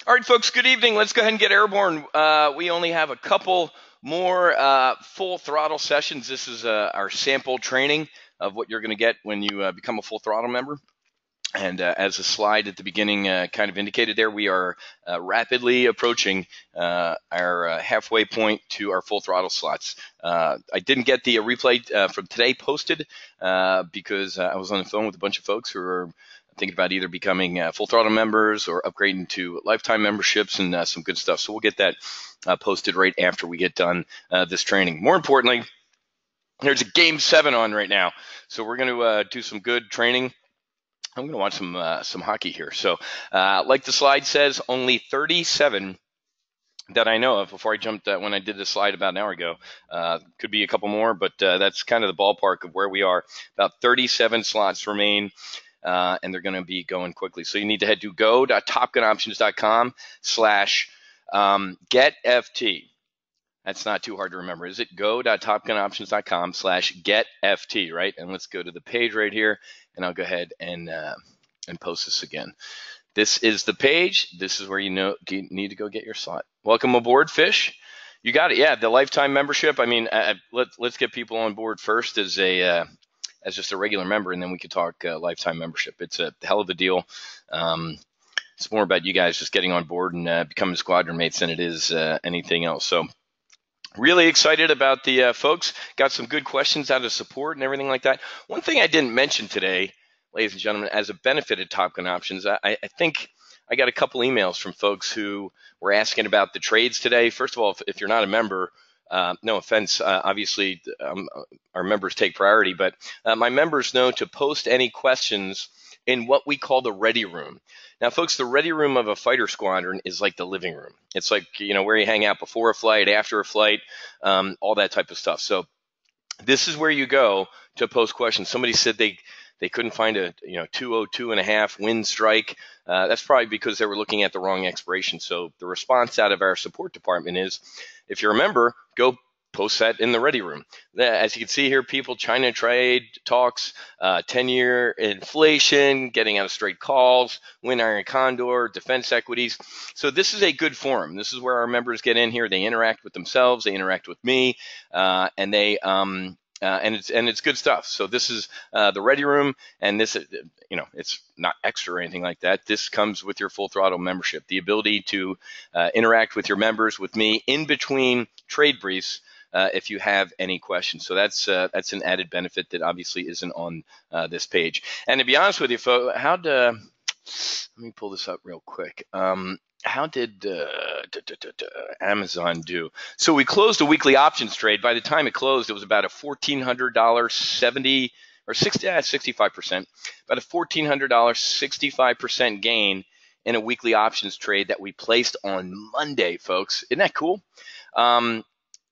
All right, folks, good evening. Let's go ahead and get airborne. We only have a couple more full throttle sessions. This is our sample training of what you're going to get when you become a full throttle member. And as the slide at the beginning kind of indicated there, we are rapidly approaching our halfway point to our full throttle slots. I didn't get the replay from today posted because I was on the phone with a bunch of folks who are thinking about either becoming full throttle members or upgrading to lifetime memberships and some good stuff. So we'll get that posted right after we get done this training. More importantly, there's a Game 7 on right now. So we're going to do some good training. I'm going to watch some hockey here. So like the slide says, only 37 that I know of before I jumped when I did the slide about an hour ago. Could be a couple more, but that's kind of the ballpark of where we are. About 37 slots remain. And they're going to be going quickly. So you need to head to go.topgunoptions.com/getft. That's not too hard to remember, is it? Go.topgunoptions.com/getft, right? And let's go to the page right here, and I'll go ahead and post this again. This is the page. This is where you need to go get your slot. Welcome aboard, Fish. You got it. Yeah, the lifetime membership. I mean, let's get people on board first as just a regular member, and then we could talk lifetime membership. It's a hell of a deal. It's more about you guys just getting on board and becoming squadron mates than it is anything else. So really excited about the folks. Got some good questions out of support and everything like that. One thing I didn't mention today, ladies and gentlemen, as a benefit of Top Gun Options, I think I got a couple emails from folks who were asking about the trades today. First of all, if you're not a member, no offense, obviously our members take priority, but my members know to post any questions in what we call the ready room. Now, folks, the ready room of a fighter squadron is like the living room. It's like, where you hang out before a flight, after a flight, all that type of stuff. So this is where you go to post questions. Somebody said they couldn't find a 202.5 wind strike. That's probably because they were looking at the wrong expiration. So the response out of our support department is, if you're a member, go post that in the ready room. As you can see here, people, China trade talks, 10-year inflation, getting out of straight calls, Wind Iron Condor, defense equities. So this is a good forum. This is where our members get in here. They interact with themselves. They interact with me, and they and it's good stuff. So this is the ready room, and this, it's not extra or anything like that. This comes with your full throttle membership, the ability to interact with your members, with me, in between trade briefs if you have any questions. So that's an added benefit that obviously isn't on this page. And to be honest with you, folks, let me pull this up real quick. How did Amazon do? So we closed a weekly options trade. By the time it closed, it was about a $1,400 70 or 65%, about a $1,400 65% gain in a weekly options trade that we placed on Monday, folks. Isn't that cool?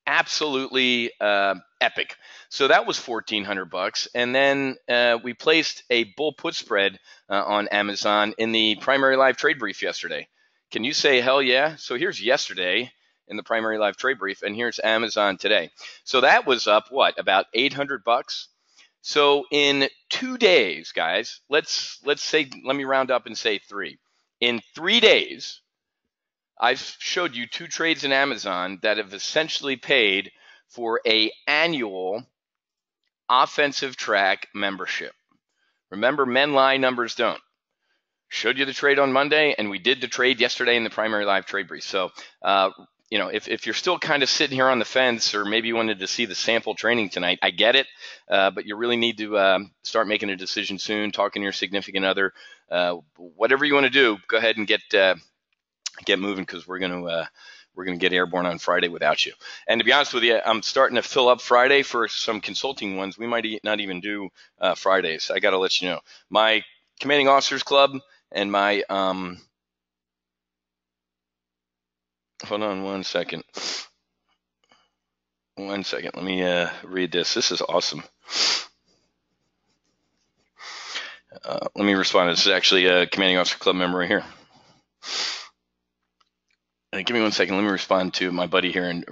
Absolutely epic. So that was $1,400, and then we placed a bull put spread on Amazon in the primary live trade brief yesterday. Can you say hell yeah? So here's yesterday in the primary live trade brief, and here's Amazon today. So that was up about $800. So in 2 days, guys, let's say, let me round up and say 3. In 3 days, I've showed you 2 trades in Amazon that have essentially paid for a annual offensive track membership. Remember, men lie, numbers don't. Showed you the trade on Monday, and we did the trade yesterday in the primary live trade brief. So, if you're still kind of sitting here on the fence, or maybe you wanted to see the sample training tonight, I get it, but you really need to start making a decision soon, talking to your significant other, whatever you want to do. Go ahead and get moving, because we're gonna get airborne on Friday without you. And to be honest with you, I'm starting to fill up Friday for some consulting ones. We might not even do Fridays. I got to let you know. My Commanding Officers Club and my hold on one second. Let me read this. This is awesome. Let me respond. This is actually a Commanding Officer Club member right here. Give me 1 second. Let me respond to my buddy here and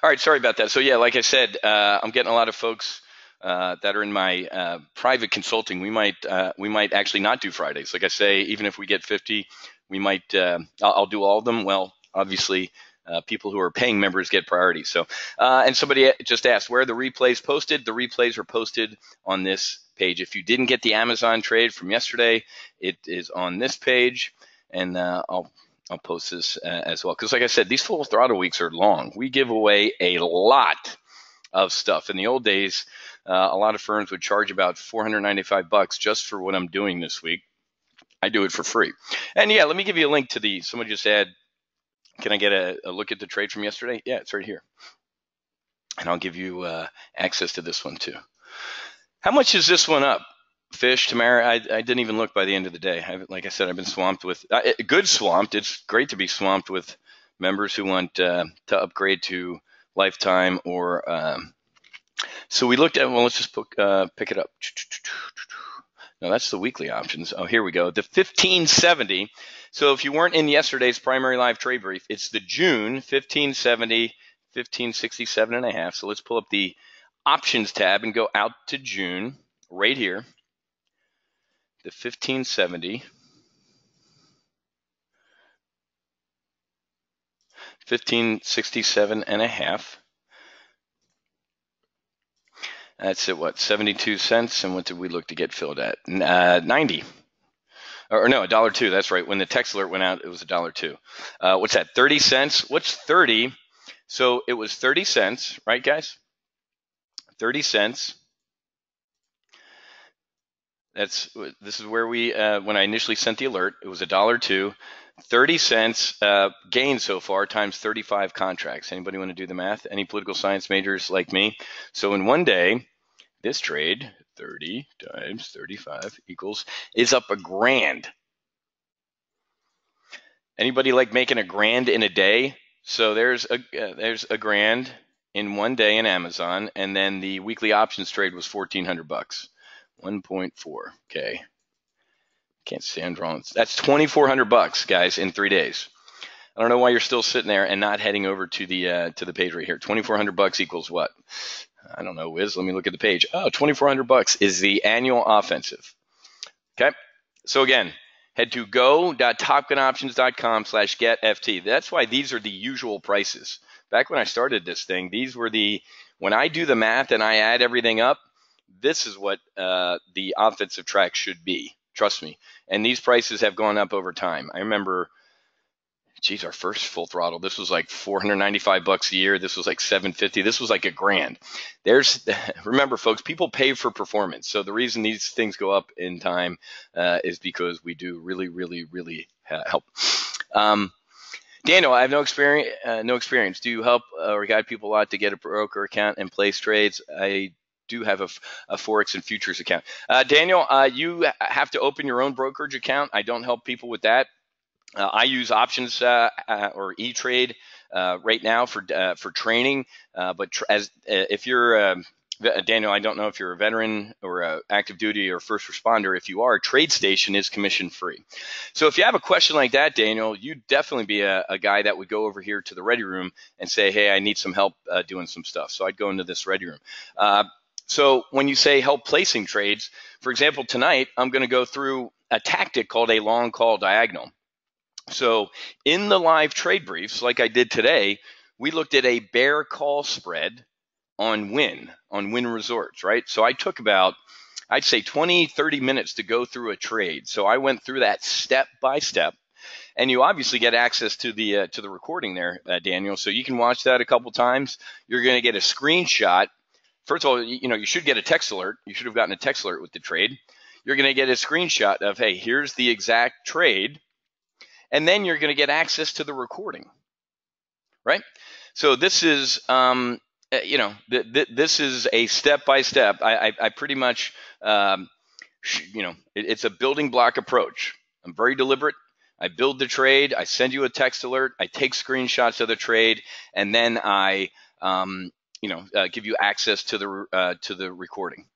All right, sorry about that. So yeah, like I said, I'm getting a lot of folks that are in my private consulting. We might actually not do Fridays. Like I say, even if we get 50, we might. I'll do all of them. Well, obviously, people who are paying members get priority. So, and somebody just asked where are the replays posted. The replays are posted on this page. If you didn't get the Amazon trade from yesterday, it is on this page, and I'll post this as well. Because like I said, these full throttle weeks are long. We give away a lot of stuff. In the old days, a lot of firms would charge about $495 just for what I'm doing this week. I do it for free. And yeah, let me give you a link to someone just said, can I get a look at the trade from yesterday? Yeah, it's right here. And I'll give you access to this one too. How much is this one up? Fish, Tamara, I didn't even look by the end of the day. Like I said, I've been swamped with, good swamped. It's great to be swamped with members who want to upgrade to lifetime or, so we looked at, well, let's just pick it up. No, that's the weekly options. Oh, here we go. The 1570. So if you weren't in yesterday's primary live trade brief, it's the June 1570, 1567.5. So let's pull up the options tab and go out to June right here. The 1570, 1567.5. That's at what, 72 cents? And what did we look to get filled at? 90. Or no, $1.02. That's right. When the text alert went out, it was $1.02. What's that? 30 cents. What's 30? So it was 30 cents, right, guys? 30 cents. This is where we when I initially sent the alert, it was $1.02. 30 cents gain so far times 35 contracts. Anybody want to do the math? Any political science majors like me? So in one day, this trade, 30 times 35 is up $1,000. Anybody like making $1,000 in a day? So there's $1,000 in one day in Amazon, and then the weekly options trade was $1,400. 1.4. Okay. Can't stand wrong. That's $2,400, guys, in 3 days. I don't know why you're still sitting there and not heading over to the page right here. $2,400 equals what? I don't know, Wiz. Let me look at the page. Oh, $2,400 is the annual offensive. Okay. So again, head to go.topgunoptions.com/getft. That's why these are the usual prices. Back when I started this thing, these were when I do the math and I add everything up, this is what the offensive track should be. Trust me. And these prices have gone up over time. I remember, geez, our first full throttle, this was like $495 a year. This was like $750. This was like $1,000. Remember, folks, people pay for performance. So the reason these things go up in time is because we do really, really, really help. Daniel, I have no experience. Do you help or guide people a lot to get a broker account and place trades? I do have a Forex and futures account. Daniel, you have to open your own brokerage account. I don't help people with that. I use options or E-Trade right now for training. But if you're Daniel, I don't know if you're a veteran or active duty or first responder. If you are, TradeStation is commission free. So if you have a question like that, Daniel, you'd definitely be a guy that would go over here to the Ready Room and say, hey, I need some help doing some stuff. So I'd go into this Ready Room. So when you say help placing trades, for example, tonight, I'm going to go through a tactic called a long call diagonal. So in the live trade briefs, like I did today, we looked at a bear call spread on Win Resorts, right? So I took about, I'd say 20, 30 minutes to go through a trade. So I went through that step by step. And you obviously get access to the recording there, Daniel. So you can watch that a couple times. You're going to get a screenshot. First of all, you should get a text alert. You should have gotten a text alert with the trade. You're going to get a screenshot of, hey, here's the exact trade. And then you're going to get access to the recording, right? So this is, this is a step-by-step. I pretty much, it's a building block approach. I'm very deliberate. I build the trade. I send you a text alert. I take screenshots of the trade, and then I, give you access to the recording.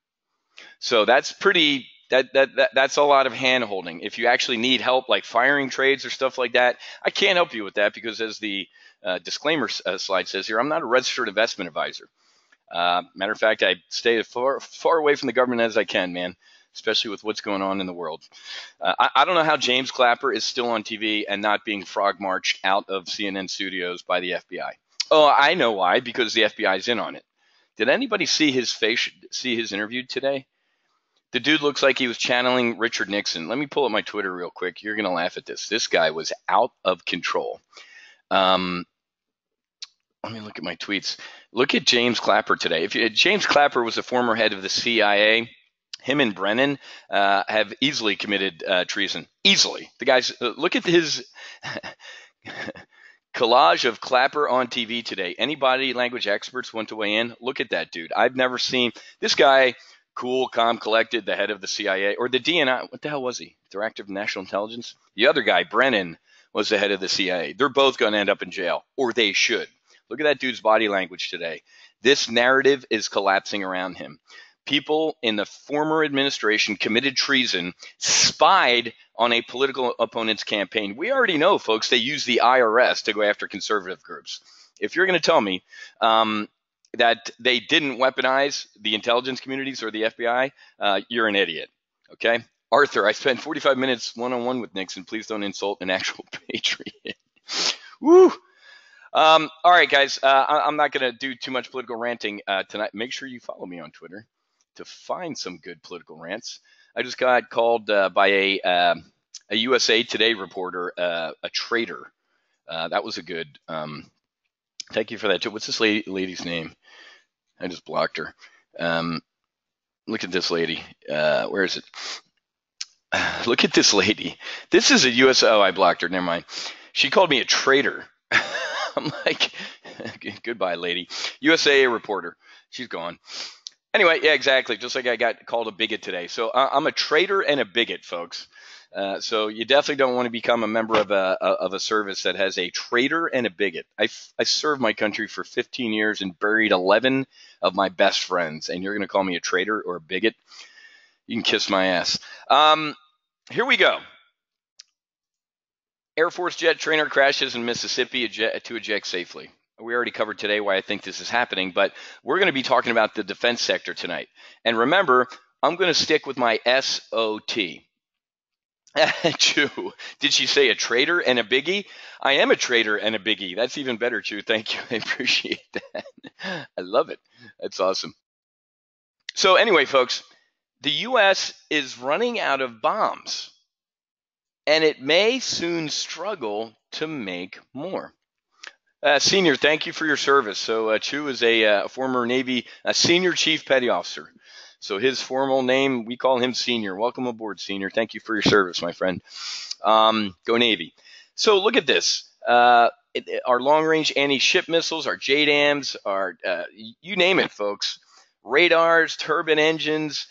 So that's pretty. That's a lot of hand holding. If you actually need help like firing trades or stuff like that, I can't help you with that because as the disclaimer slide says here, I'm not a registered investment advisor. Matter of fact, I stay as far away from the government as I can, man, especially with what's going on in the world. I don't know how James Clapper is still on TV and not being frog marched out of CNN studios by the FBI. Oh, I know why, because the FBI is in on it. Did anybody see his face, see his interview today? The dude looks like he was channeling Richard Nixon. Let me pull up my Twitter real quick. You're going to laugh at this. This guy was out of control. Let me look at my tweets. Look at James Clapper today. James Clapper was a former head of the CIA. Him and Brennan have easily committed treason. Easily. The guys, look at his collage of Clapper on TV today. Any body language experts want to weigh in? Look at that dude. I've never seen this guy, cool, calm, collected, the head of the CIA, or the DNI. What the hell was he? Director of National Intelligence? The other guy, Brennan, was the head of the CIA. They're both going to end up in jail, or they should. Look at that dude's body language today. This narrative is collapsing around him. People in the former administration committed treason, spied on a political opponent's campaign. We already know, folks, they use the IRS to go after conservative groups. If you're going to tell me that they didn't weaponize the intelligence communities or the FBI, you're an idiot, okay? Arthur, I spent 45 minutes one-on-one with Nixon. Please don't insult an actual patriot. Woo! All right, guys, I'm not going to do too much political ranting tonight. Make sure you follow me on Twitter to find some good political rants. I just got called by a USA Today reporter a traitor. That was a good. Thank you for that too. What's this lady's name? I just blocked her. Look at this lady. Where is it? Look at this lady. This is a US. Oh, I blocked her. Never mind. She called me a traitor. I'm like, goodbye, lady. USA reporter. She's gone. Anyway, yeah, exactly. Just like I got called a bigot today. So I'm a traitor and a bigot, folks. So you definitely don't want to become a member of a service that has a traitor and a bigot. I served my country for 15 years and buried 11 of my best friends. And you're going to call me a traitor or a bigot? You can kiss my ass. Here we go. Air Force jet trainer crashes in Mississippi to eject safely. We already covered today why I think this is happening, but we're going to be talking about the defense sector tonight. And remember, I'm going to stick with my SOT. Chew, did she say a traitor and a biggie? I am a traitor and a biggie. That's even better, Chew. Thank you. I appreciate that. I love it. That's awesome. So anyway, folks, the U.S. is running out of bombs, and it may soon struggle to make more. Senior, thank you for your service. So Chu is a former Navy senior chief petty officer. So his formal name, we call him Senior. Welcome aboard, Senior. Thank you for your service, my friend. Go Navy. So look at this. Our long-range anti-ship missiles, our JDAMs, our you name it, folks. Radars, turbine engines.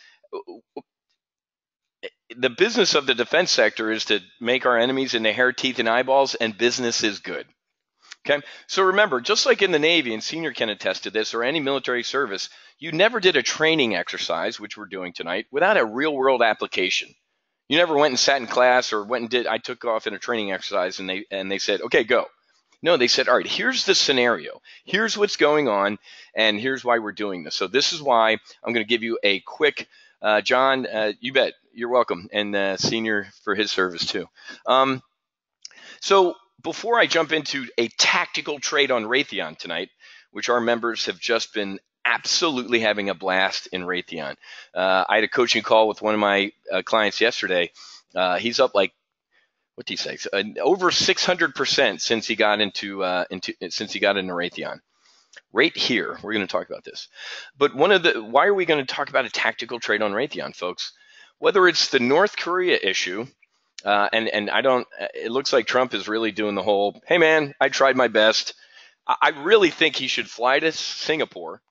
The business of the defense sector is to make our enemies in their hair, teeth, and eyeballs, and business is good. Okay, so remember, just like in the Navy, and Senior can attest to this, or any military service, you never did a training exercise, which we're doing tonight, without a real-world application. You never went and sat in class or went and did. I took off in a training exercise, and they said, "Okay, go." No, they said, "All right, here's the scenario. Here's what's going on, and here's why we're doing this." So this is why I'm going to give you a quick, John. You bet. You're welcome, and Senior for his service too. So before I jump into a tactical trade on Raytheon tonight, which our members have just been absolutely having a blast in Raytheon. I had a coaching call with one of my clients yesterday. He's up like, what did he say? Over 600% since he got into Raytheon. Right here, we're going to talk about this. But why are we going to talk about a tactical trade on Raytheon, folks? Whether it's the North Korea issue. And I don't, it looks like Trump is really doing the whole, hey man, I tried my best. I really think he should fly to Singapore,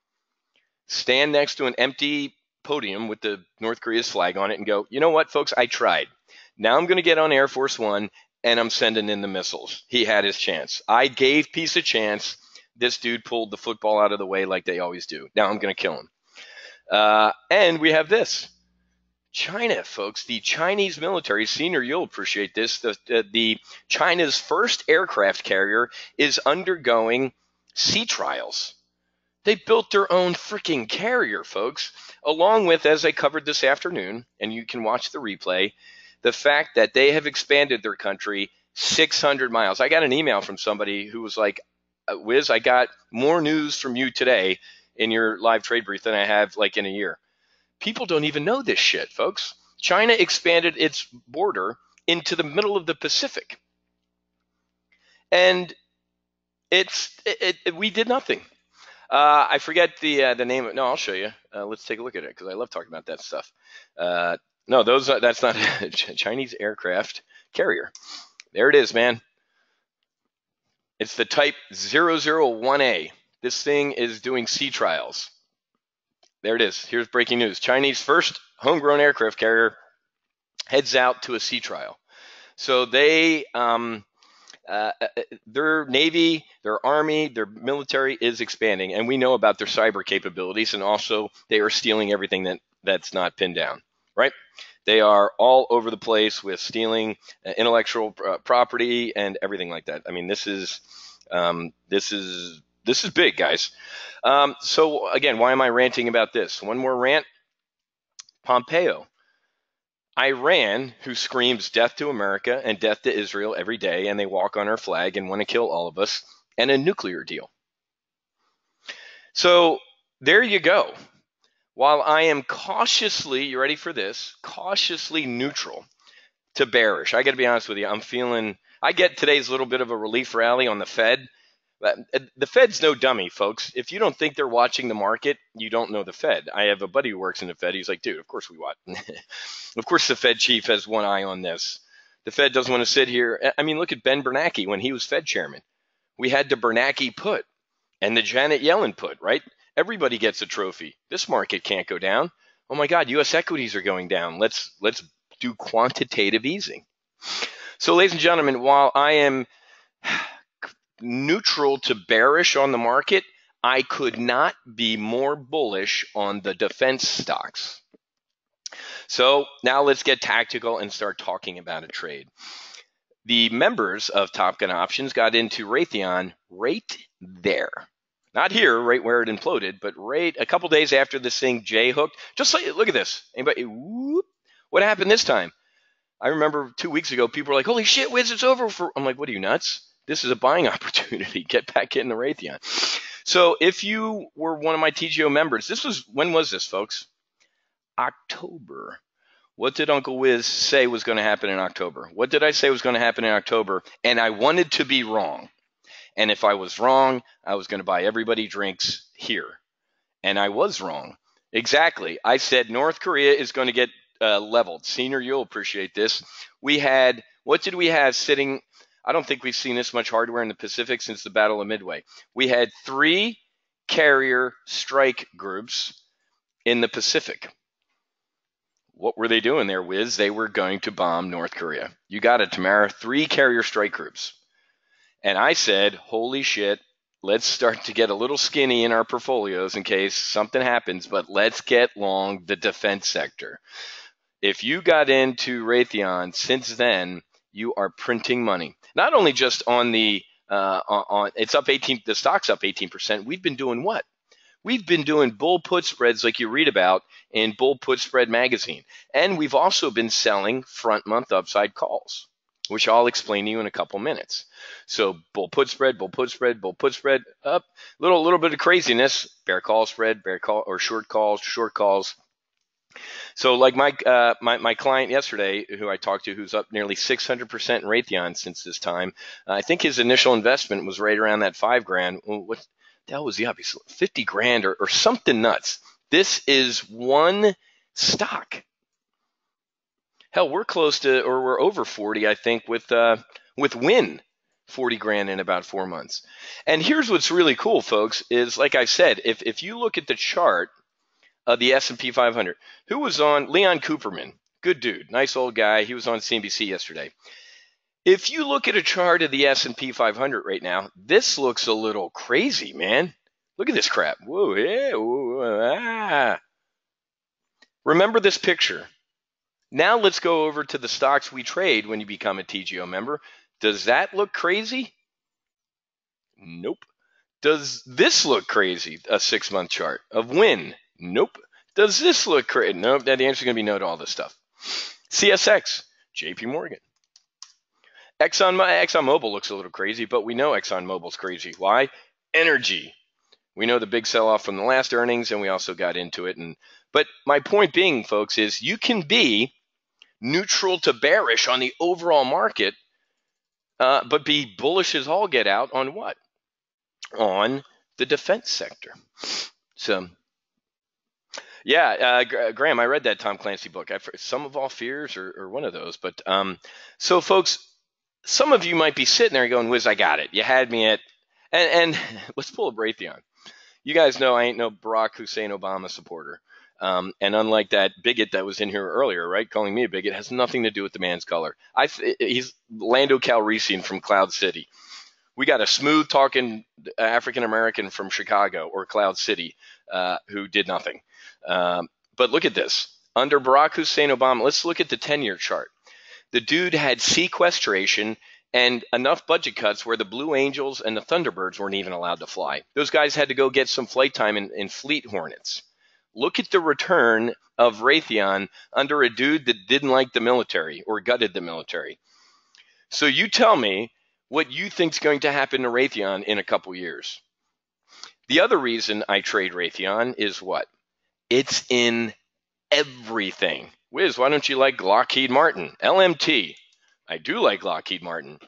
stand next to an empty podium with the North Korea's flag on it and go, you know what, folks, I tried. Now I'm going to get on Air Force One and I'm sending in the missiles. He had his chance. I gave peace a chance. This dude pulled the football out of the way like they always do. Now I'm going to kill him. And we have this. China, folks, the Chinese military, senior, you'll appreciate this, the China's first aircraft carrier is undergoing sea trials. They built their own freaking carrier, folks, along with, as I covered this afternoon, and you can watch the replay, the fact that they have expanded their country 600 miles. I got an email from somebody who was like, Wiz, I got more news from you today in your live trade brief than I have like in a year. People don't even know this shit, folks. China expanded its border into the middle of the Pacific. And we did nothing. I forget the name of. No, I'll show you. Let's take a look at it because I love talking about that stuff. No, that's not a Chinese aircraft carrier. There it is, man. It's the Type 001A. This thing is doing sea trials. There it is. Here's breaking news. Chinese first homegrown aircraft carrier heads out to a sea trial. So they, their Navy, their Army, their military is expanding, and we know about their cyber capabilities, and also they are stealing everything that's not pinned down, right? They are all over the place with stealing intellectual property and everything like that. I mean, this is big, guys. So again, why am I ranting about this? One more rant. Pompeo, Iran, who screams death to America and death to Israel every day, and they walk on our flag and want to kill all of us, and a nuclear deal. So there you go. While I am cautiously, you ready for this, cautiously neutral to bearish. I got to be honest with you. I get today's little bit of a relief rally on the Fed. The Fed's no dummy, folks. If you don't think they're watching the market, you don't know the Fed. I have a buddy who works in the Fed. He's like, dude, of course we watch. Of course the Fed chief has one eye on this. The Fed doesn't want to sit here. I mean, look at Ben Bernanke when he was Fed chairman. We had the Bernanke put and the Janet Yellen put, right? Everybody gets a trophy. This market can't go down. Oh my God, U.S. equities are going down. Let's do quantitative easing. So, ladies and gentlemen, while I am neutral to bearish on the market, I could not be more bullish on the defense stocks. So now let's get tactical and start talking about a trade. The members of Top Gun Options got into Raytheon right there. Not here, right where it imploded, but right a couple days after this thing J-hooked. Just like, look at this. Anybody? Whoop. What happened this time? I remember 2 weeks ago, people were like, holy shit, Wiz, it's over. I'm like, what are you, nuts? This is a buying opportunity. Get back in the Raytheon. So if you were one of my TGO members, when was this, folks? October. What did Uncle Wiz say was going to happen in October? What did I say was going to happen in October? And I wanted to be wrong. And if I was wrong, I was going to buy everybody drinks here. And I was wrong. Exactly. I said North Korea is going to get leveled. Senior, you'll appreciate this. What did we have sitting? I don't think we've seen this much hardware in the Pacific since the Battle of Midway. We had 3 carrier strike groups in the Pacific. What were they doing there, Wiz? They were going to bomb North Korea. You got it, Tamara. 3 carrier strike groups. And I said, holy shit, let's start to get a little skinny in our portfolios in case something happens, but let's get long the defense sector. If you got into Raytheon since then, you are printing money. Not only just on the it's up 18, the stock's up 18%. We've been doing what? We've been doing bull put spreads like you read about in Bull Put Spread magazine. And we've also been selling front month upside calls, which I'll explain to you in a couple minutes. So bull put spread, bull put spread, bull put spread, up, little bit of craziness, bear call spread, bear call or short calls. So like my client yesterday, who I talked to, who's up nearly 600% in Raytheon since this time, I think his initial investment was right around that $5,000. What the hell was the obvious? 50 grand or something nuts. This is one stock. Hell, we're close to, or we're over 40, I think, with Win, 40 grand in about 4 months. And here's what's really cool, folks, is like I said, if you look at the chart of the S&P 500, who was on? Leon Cooperman, good dude, nice old guy. He was on CNBC yesterday. If you look at a chart of the S&P 500 right now, this looks a little crazy, man. Look at this crap. Whoa, yeah, whoa, ah. Remember this picture. Now let's go over to the stocks we trade when you become a TGO member. Does that look crazy? Nope. Does this look crazy? A 6-month chart of win? Nope. Does this look crazy? Nope. The answer is going to be no to all this stuff. CSX, JP Morgan. ExxonMobil looks a little crazy, but we know ExxonMobil's crazy. Why? Energy. We know the big sell-off from the last earnings, and we also got into it. But my point being, folks, is you can be neutral to bearish on the overall market, but be bullish as all get out on what? On the defense sector. So, yeah, Graham, I read that Tom Clancy book. Some of All Fears or one of those. But so, folks, some of you might be sitting there going, Wiz, I got it. You had me at, and let's pull up Raytheon. You guys know I ain't no Barack Hussein Obama supporter. And unlike that bigot that was in here earlier, right, calling me a bigot, has nothing to do with the man's color. He's Lando Calrissian from Cloud City. We got a smooth talking African American from Chicago or Cloud City who did nothing. But look at this. Under Barack Hussein Obama, let's look at the 10-year chart. The dude had sequestration and enough budget cuts where the Blue Angels and the Thunderbirds weren't even allowed to fly. Those guys had to go get some flight time in Fleet Hornets. Look at the return of Raytheon under a dude that didn't like the military or gutted the military. So you tell me what you think is going to happen to Raytheon in a couple years. The other reason I trade Raytheon is what? It's in everything. Wiz, why don't you like Lockheed Martin? LMT. I do like Lockheed Martin.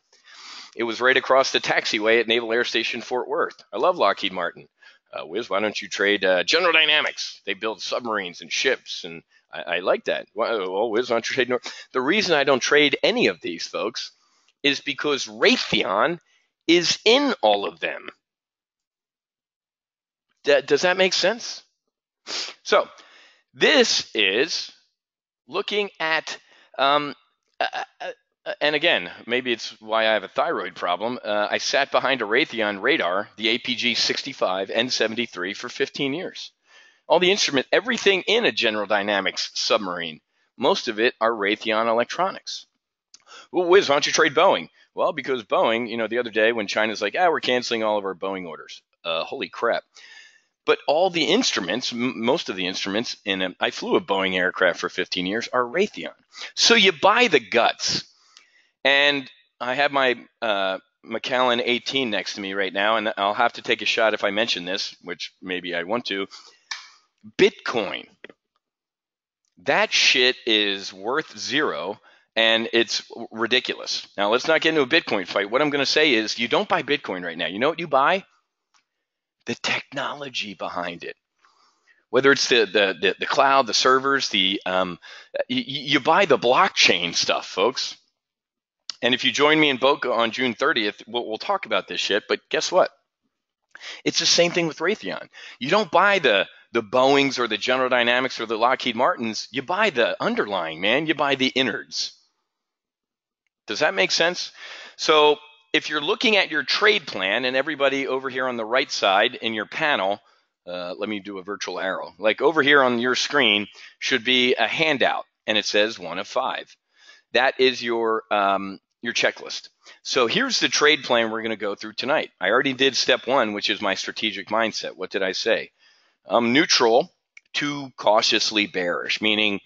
It was right across the taxiway at Naval Air Station Fort Worth. I love Lockheed Martin. Wiz, why don't you trade General Dynamics? They build submarines and ships, and I like that. Well, Wiz, why don't you trade The reason I don't trade any of these, folks, is because Raytheon is in all of them. Does that make sense? So this is looking at, and again, maybe it's why I have a thyroid problem. I sat behind a Raytheon radar, the APG 65 N73 for 15 years. All the instrument, everything in a General Dynamics submarine, most of it are Raytheon electronics. Well, Wiz, why don't you trade Boeing? Well, because Boeing, the other day when China's like, we're canceling all of our Boeing orders. Holy crap. But all the instruments, most of the instruments I flew a Boeing aircraft for 15 years, are Raytheon. So you buy the guts. And I have my Macallan 18 next to me right now, and I'll have to take a shot if I mention this, which maybe I want to. Bitcoin. That shit is worth zero, and it's ridiculous. Now, let's not get into a Bitcoin fight. What I'm going to say is you don't buy Bitcoin right now. You know what you buy? The technology behind it. Whether it's the cloud, the servers, you buy the blockchain stuff, folks. And if you join me in Boca on June 30th, we'll talk about this shit. But guess what? It's the same thing with Raytheon. You don't buy the Boeings or the General Dynamics or the Lockheed Martins. You buy the underlying, man. You buy the innards. Does that make sense? So if you're looking at your trade plan, and everybody over here on the right side in your panel, let me do a virtual arrow. Like over here on your screen should be a handout, and it says 1 of 5. That is your checklist. So here's the trade plan we're going to go through tonight. I already did step 1, which is my strategic mindset. What did I say? I'm neutral to cautiously bearish, meaning,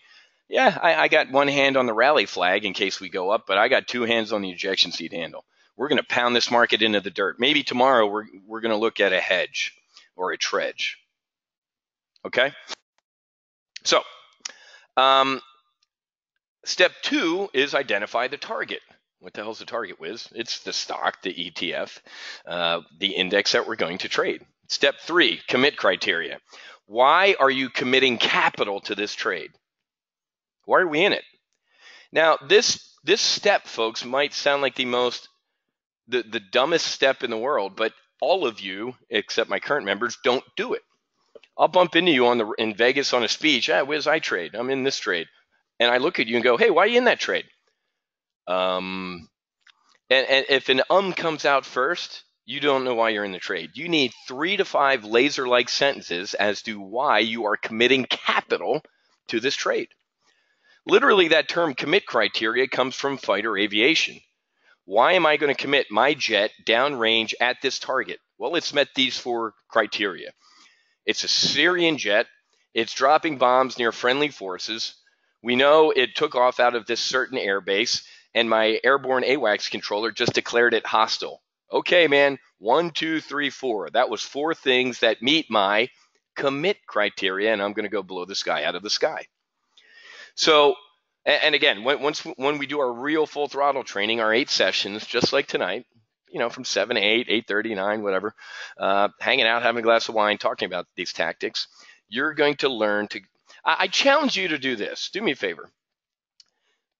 yeah, I got one hand on the rally flag in case we go up, but I got 2 hands on the ejection seat handle. We're going to pound this market into the dirt. Maybe tomorrow we're going to look at a hedge or a trudge. Okay? So, step 2 is identify the target. What the hell's the target, Wiz? It's the stock, the ETF, the index that we're going to trade. Step 3, commit criteria. Why are you committing capital to this trade? Why are we in it? Now, this step, folks, might sound like the dumbest step in the world, but all of you, except my current members, don't do it. I'll bump into you in Vegas on a speech. Wiz, I trade. I'm in this trade. And I look at you and go, hey, why are you in that trade? And if an comes out first, you don't know why you're in the trade. You need 3 to 5 laser-like sentences as to why you are committing capital to this trade. Literally, that term commit criteria comes from fighter aviation. Why am I going to commit my jet downrange at this target? Well, it's met these 4 criteria. It's a Syrian jet. It's dropping bombs near friendly forces. We know it took off out of this certain airbase, and my airborne AWACS controller just declared it hostile. Okay, man, 1, 2, 3, 4. That was 4 things that meet my commit criteria, and I'm going to go blow this guy out of the sky. So, and again, when we do our real full throttle training, our 8 sessions, just like tonight, from 7 to 8, 8:30, 9, whatever, hanging out, having a glass of wine, talking about these tactics, you're going to learn to. I challenge you to do this. Do me a favor.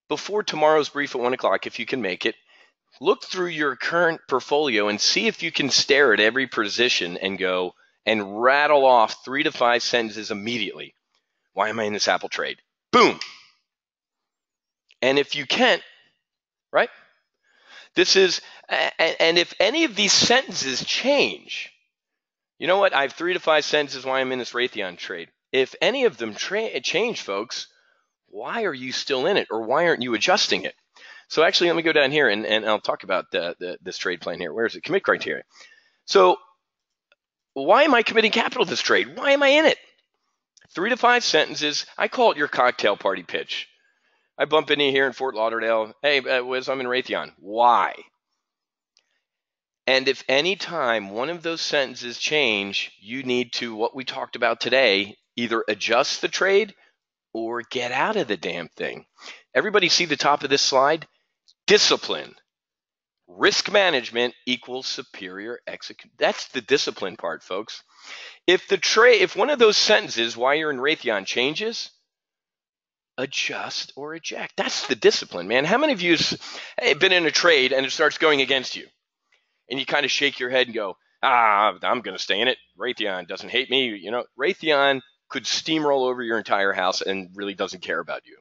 Before tomorrow's brief at 1 o'clock, if you can make it, look through your current portfolio and see if you can stare at every position and go and rattle off 3 to 5 sentences immediately. Why am I in this Apple trade? Boom. And if you can't, right? This is, and if any of these sentences change, you know what? I have 3 to 5 sentences why I'm in this Raytheon trade. If any of them change, folks, why are you still in it, or why aren't you adjusting it? So actually, let me go down here and I'll talk about this trade plan here. Where is it? Commit criteria. So why am I committing capital to this trade? Why am I in it? 3 to 5 sentences. I call it your cocktail party pitch. I bump into you here in Fort Lauderdale. Hey, Wiz, I'm in Raytheon. Why? And if any time one of those sentences change, you need to, what we talked about today, either adjust the trade or get out of the damn thing. Everybody see the top of this slide? Discipline. Risk management equals superior execution. That's the discipline part, folks. If one of those sentences, why you're in Raytheon, changes, adjust or eject. That's the discipline, man. How many of you have been in a trade and it starts going against you? And you kind of shake your head and go, I'm going to stay in it. Raytheon doesn't hate me. Raytheon could steamroll over your entire house and really doesn't care about you.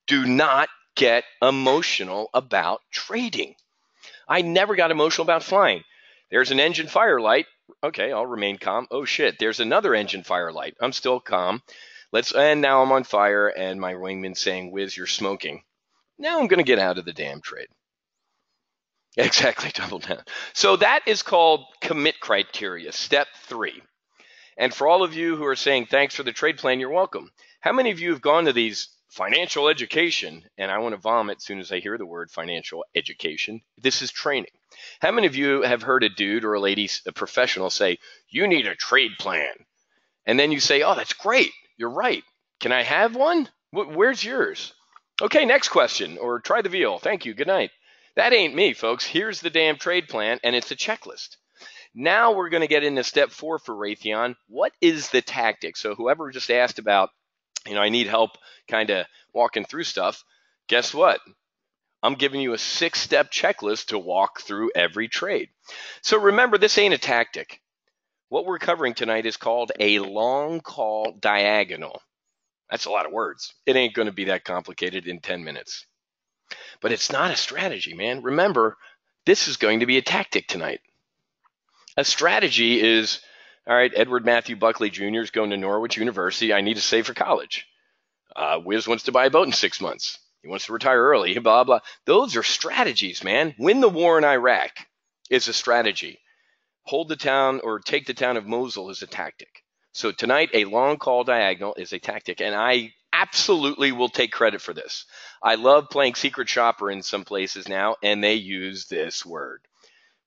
Do not get emotional about trading. I never got emotional about flying. There's an engine fire light. Okay, I'll remain calm. Oh shit, there's another engine fire light. I'm still calm. And now I'm on fire, and my wingman's saying, Wiz, you're smoking. Now I'm going to get out of the damn trade. Exactly, double down. So that is called commit criteria, step 3. And for all of you who are saying thanks for the trade plan, you're welcome. How many of you have gone to these financial education, and I want to vomit as soon as I hear the word financial education? This is training. How many of you have heard a dude or a lady, a professional, say, you need a trade plan? And then you say, oh, that's great. You're right. Can I have one? Where's yours? Okay, next question. Or try the veal. Thank you. Good night. That ain't me, folks. Here's the damn trade plan, and it's a checklist. Now we're going to get into step 4 for Raytheon. What is the tactic? So whoever just asked about, I need help kind of walking through stuff, guess what? I'm giving you a 6-step checklist to walk through every trade. So remember, this ain't a tactic. What we're covering tonight is called a long call diagonal. That's a lot of words. It ain't going to be that complicated in 10 minutes. But it's not a strategy, man. Remember, this is going to be a tactic tonight. A strategy is, all right, Edward Matthew Buckley Jr. is going to Norwich University. I need to save for college. Wiz wants to buy a boat in 6 months. He wants to retire early, blah, blah. Those are strategies, man. Win the war in Iraq is a strategy. Hold the town or take the town of Mosul is a tactic. So tonight, a long call diagonal is a tactic, and I absolutely will take credit for this. I love playing Secret Shopper in some places now, and they use this word.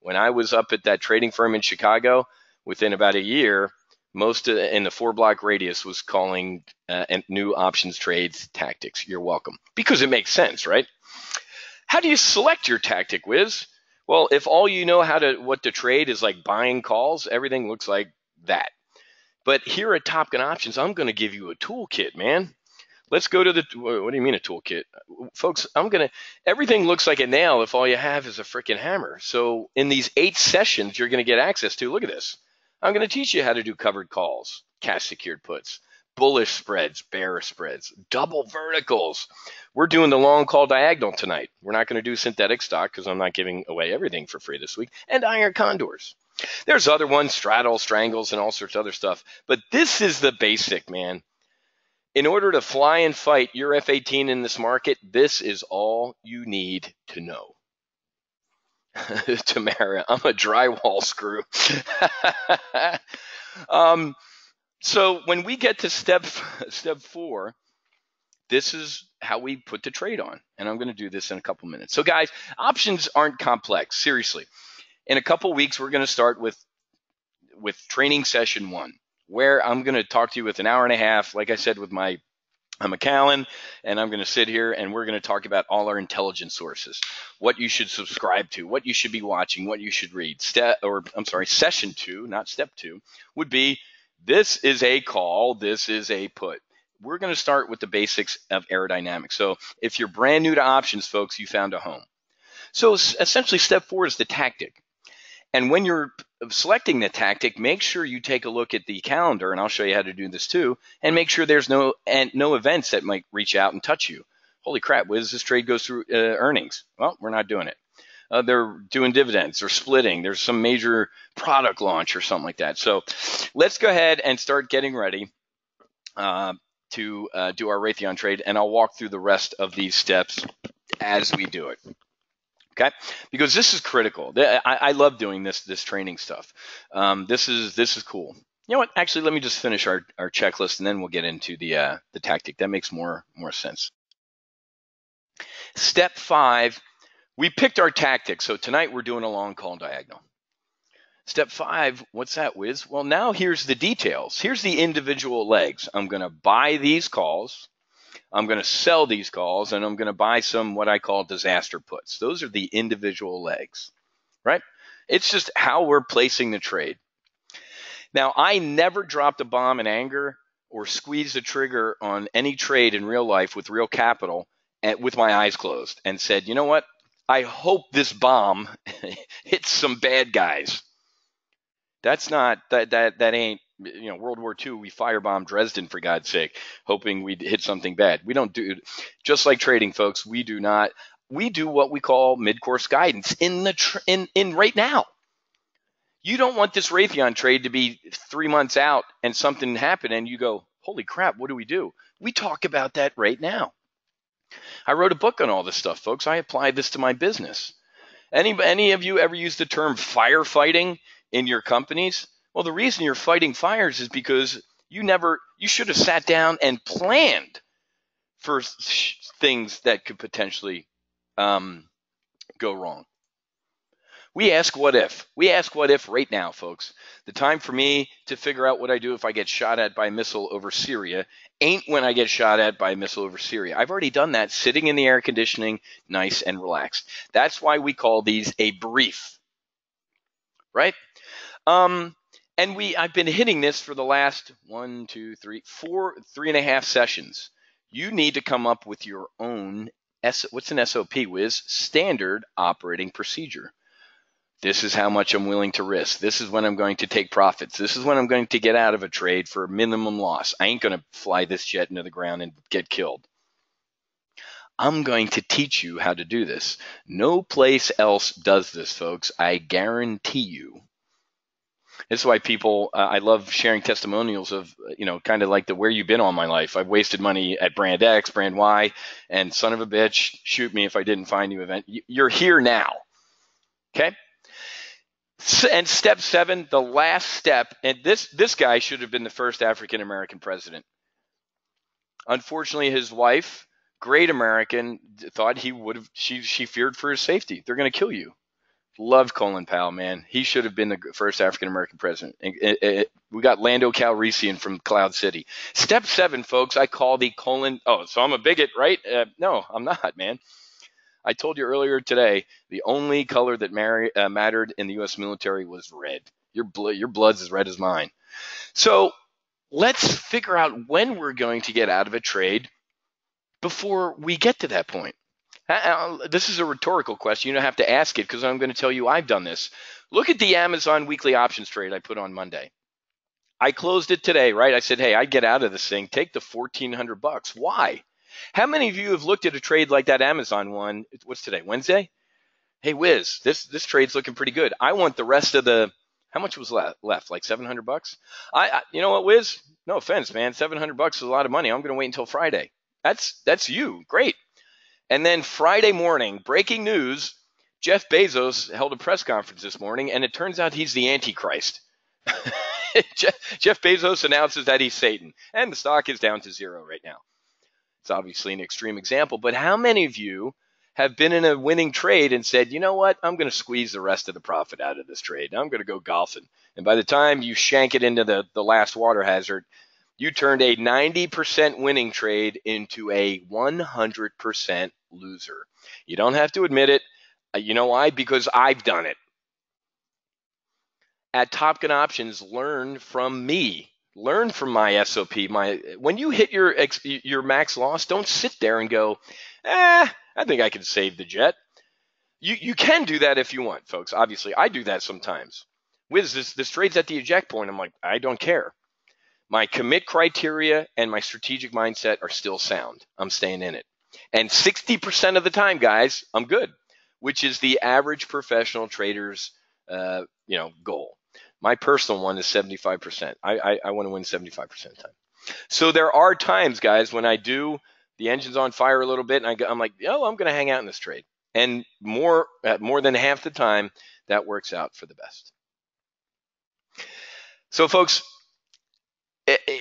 When I was up at that trading firm in Chicago, within about a year, most in the 4-block radius was calling new options trades tactics. You're welcome. Because it makes sense, right? How do you select your tactic, Wiz? Well, if all you know what to trade is like buying calls, everything looks like that. But here at Top Gun Options, I'm going to give you a toolkit, man. Let's go to what do you mean a toolkit? Folks, everything looks like a nail if all you have is a freaking hammer. So in these 8 sessions, you're going to get access to, look at this. I'm going to teach you how to do covered calls, cash secured puts, bullish spreads, bearish spreads, double verticals. We're doing the long call diagonal tonight. We're not going to do synthetic stock because I'm not giving away everything for free this week, and iron condors. There's other ones, straddle, strangles, and all sorts of other stuff. But this is the basic, man. In order to fly and fight your F-18 in this market, this is all you need to know. Tamara, I'm a drywall screw. So when we get to step 4, this is how we put the trade on. And I'm going to do this in a couple minutes. So guys, options aren't complex. Seriously. In a couple weeks, we're going to start with training session 1, where I'm going to talk to you with an hour and a half, like I said, with my McAllen, and I'm going to sit here and we're going to talk about all our intelligence sources, what you should subscribe to, what you should be watching, what you should read. Session 2, not step 2, would be, this is a call, this is a put. We're going to start with the basics of aerodynamics. So if you're brand new to options, folks, you found a home. So essentially step 4 is the tactic. And when you're selecting the tactic, make sure you take a look at the calendar, and I'll show you how to do this too, and make sure there's no events that might reach out and touch you. Holy crap, this trade goes through earnings. Well, we're not doing it. They're doing dividends, they're splitting, there's some major product launch or something like that. So let's go ahead and start getting ready to do our Raytheon trade, and I'll walk through the rest of these steps as we do it. Okay, because this is critical. I love doing this training stuff. This is cool. You know what? Actually, let me just finish our checklist, and then we'll get into the tactic. That makes more sense. Step 5, we picked our tactic. So tonight we're doing a long call diagonal. Step 5, what's that, Wiz? Well, now here's the details. Here's the individual legs. I'm going to buy these calls. I'm going to sell these calls, and I'm going to buy some what I call disaster puts. Those are the individual legs, right? It's just how we're placing the trade. Now, I never dropped a bomb in anger or squeezed the trigger on any trade in real life with real capital and with my eyes closed and said, you know what? I hope this bomb hits some bad guys. That's not, that ain't, World War II, we firebombed Dresden, for God's sake, hoping we'd hit something bad. We don't do, just like trading, folks, we do what we call mid-course guidance in right now. You don't want this Raytheon trade to be 3 months out and something happen and you go, holy crap, what do we do? We talk about that right now. I wrote a book on all this stuff, folks. I applied this to my business. Any of you ever used the term firefighting in your companies? Well, the reason you're fighting fires is because you should have sat down and planned for things that could potentially go wrong. We ask what if. We ask what if right now, folks. The time for me to figure out what I do if I get shot at by a missile over Syria ain't when I get shot at by a missile over Syria. I've already done that, sitting in the air conditioning, nice and relaxed. That's why we call these a brief, right? I've been hitting this for the last 3.5 sessions. You need to come up with your own, what's an SOP, Wiz? Standard operating procedure. This is how much I'm willing to risk. This is when I'm going to take profits. This is when I'm going to get out of a trade for minimum loss. I ain't going to fly this jet into the ground and get killed. I'm going to teach you how to do this. No place else does this, folks. I guarantee you. This is why people, I love sharing testimonials of, kind of like where you've been all my life. I've wasted money at brand X, brand Y, and son of a bitch, shoot me if I didn't find you event. You're here now. Okay? And step 7, the last step, and this guy should have been the first African-American president. Unfortunately, his wife, great American, thought he would have, she feared for his safety. They're going to kill you. Loved Colin Powell, man. He should have been the first African-American president. We got Lando Calrissian from Cloud City. Step 7, folks, I call the Colin. Oh, so I'm a bigot, right? No, I'm not, man. I told you earlier today, the only color that mattered in the U.S. military was red. Your blood's as red as mine. So let's figure out when we're going to get out of a trade before we get to that point. This is a rhetorical question. You don't have to ask it because I'm going to tell you I've done this. Look at the Amazon weekly options trade I put on Monday. I closed it today, right? I said, hey, I get out of this thing. Take the $1,400. Why? How many of you have looked at a trade like that Amazon one? What's today, Wednesday? Hey, Wiz, this trade's looking pretty good. I want the rest of the How much was left? Like 700 bucks? You know what, Wiz? No offense, man. 700 bucks is a lot of money. I'm going to wait until Friday. That's you. Great. And then Friday morning, breaking news, Jeff Bezos held a press conference this morning, and it turns out he's the Antichrist. Jeff Bezos announces that he's Satan, and the stock is down to zero right now. It's obviously an extreme example, but how many of you have been in a winning trade and said, you know what, I'm going to squeeze the rest of the profit out of this trade. I'm going to go golfing. And by the time you shank it into the last water hazard, you turned a 90% winning trade into a 100% loser. You don't have to admit it. You know why? Because I've done it. At Top Gun Options, learn from me. Learn from my SOP. When you hit your max loss, don't sit there and go, I think I can save the jet. You can do that if you want, folks. Obviously, I do that sometimes. Wiz, this trade's at the eject point. I'm like, I don't care. My commit criteria and my strategic mindset are still sound. I'm staying in it. And 60% of the time, guys, I'm good, which is the average professional trader's goal. My personal one is 75%. I want to win 75% of the time. So there are times, guys, when the engine's on fire a little bit, and I'm like, I'm going to hang out in this trade. And more than half the time, that works out for the best. So, folks,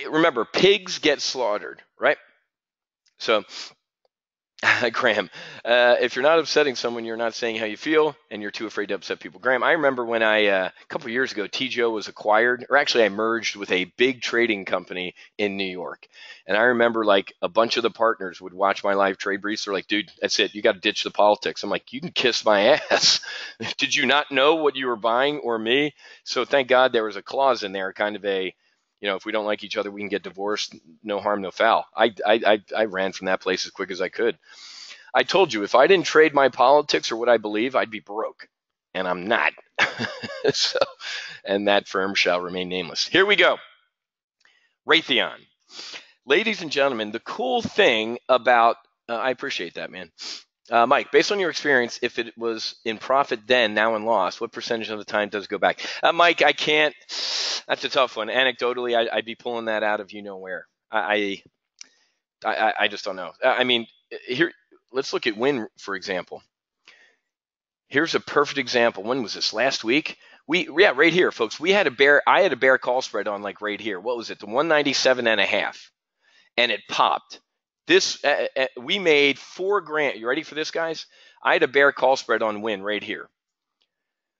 remember, pigs get slaughtered, right? So, Graham, if you're not upsetting someone, you're not saying how you feel, and you're too afraid to upset people. Graham, I remember when a couple of years ago, TGO was acquired, or actually I merged with a big trading company in New York. And I remember like a bunch of the partners would watch my live trade briefs. They're like, dude, that's it. You got to ditch the politics. I'm like, you can kiss my ass. Did you not know what you were buying or me? So thank God there was a clause in there, kind of a, if we don't like each other, we can get divorced. No harm, no foul. I ran from that place as quick as I could. I told you, if I didn't trade my politics or what I believe, I'd be broke. And I'm not. And that firm shall remain nameless. Here we go. Raytheon. Ladies and gentlemen, the cool thing about, I appreciate that, man. Mike, based on your experience, if it was in profit then, now in loss, what percentage of the time does it go back? Mike, I can't. That's a tough one. Anecdotally, I'd be pulling that out of where. I just don't know. I mean, here, let's look at Win, for example. Here's a perfect example. When was this? Last week? Right here, folks. I had a bear call spread on like right here. What was it? The 197.5, and it popped. This we made $4,000. You ready for this, guys? I had a bear call spread on Win right here.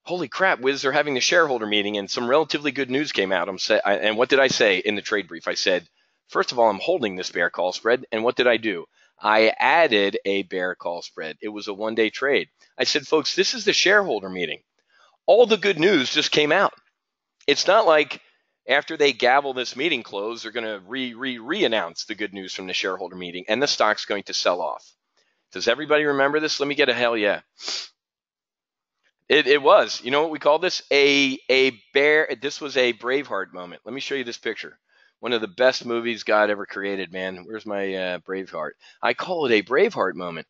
Holy crap, Wiz, they're having a shareholder meeting, and some relatively good news came out. And what did I say in the trade brief? I said, first of all, I'm holding this bear call spread. And what did I do? I added a bear call spread. It was a one-day trade. I said, folks, this is the shareholder meeting. All the good news just came out. It's not like after they gavel this meeting close, they're going to re-announce the good news from the shareholder meeting, and the stock's going to sell off. Does everybody remember this? Let me get a hell yeah. It was. You know what we call this? A bear. This was a Braveheart moment. Let me show you this picture. One of the best movies God ever created, man. Where's my Braveheart? I call it a Braveheart moment.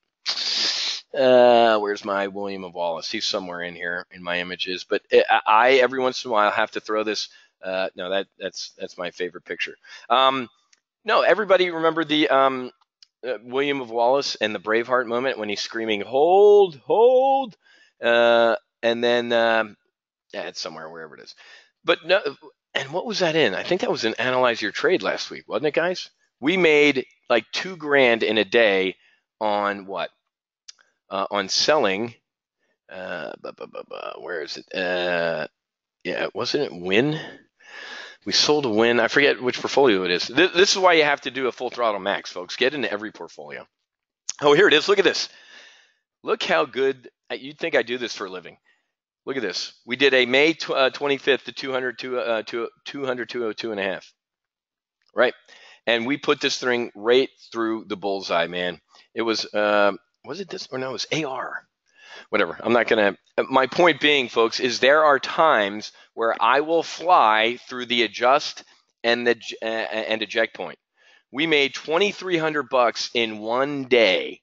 Where's my William of Wallace? He's somewhere in here in my images. But I every once in a while have to throw this. No, that's my favorite picture. No, everybody remember the William of Wallace and the Braveheart moment when he's screaming, "Hold, hold," and then it's somewhere wherever it is. But no, and what was that in? I think that was in Analyze Your Trade last week, wasn't it, guys? We made like $2,000 in a day on what? On selling. Where is it? Yeah, wasn't it Win? We sold a Win. I forget which portfolio it is. This is why you have to do a full throttle max, folks. Get into every portfolio. Oh, here it is. Look at this. Look how good. You'd think I do this for a living. Look at this. We did a May 25th to 202.5. Right? And we put this thing right through the bullseye, man. It was it this? Or no, it was AR. Whatever. I'm not going to. My point being, folks, is there are times where I will fly through the adjust and the eject point. We made $2,300 in one day.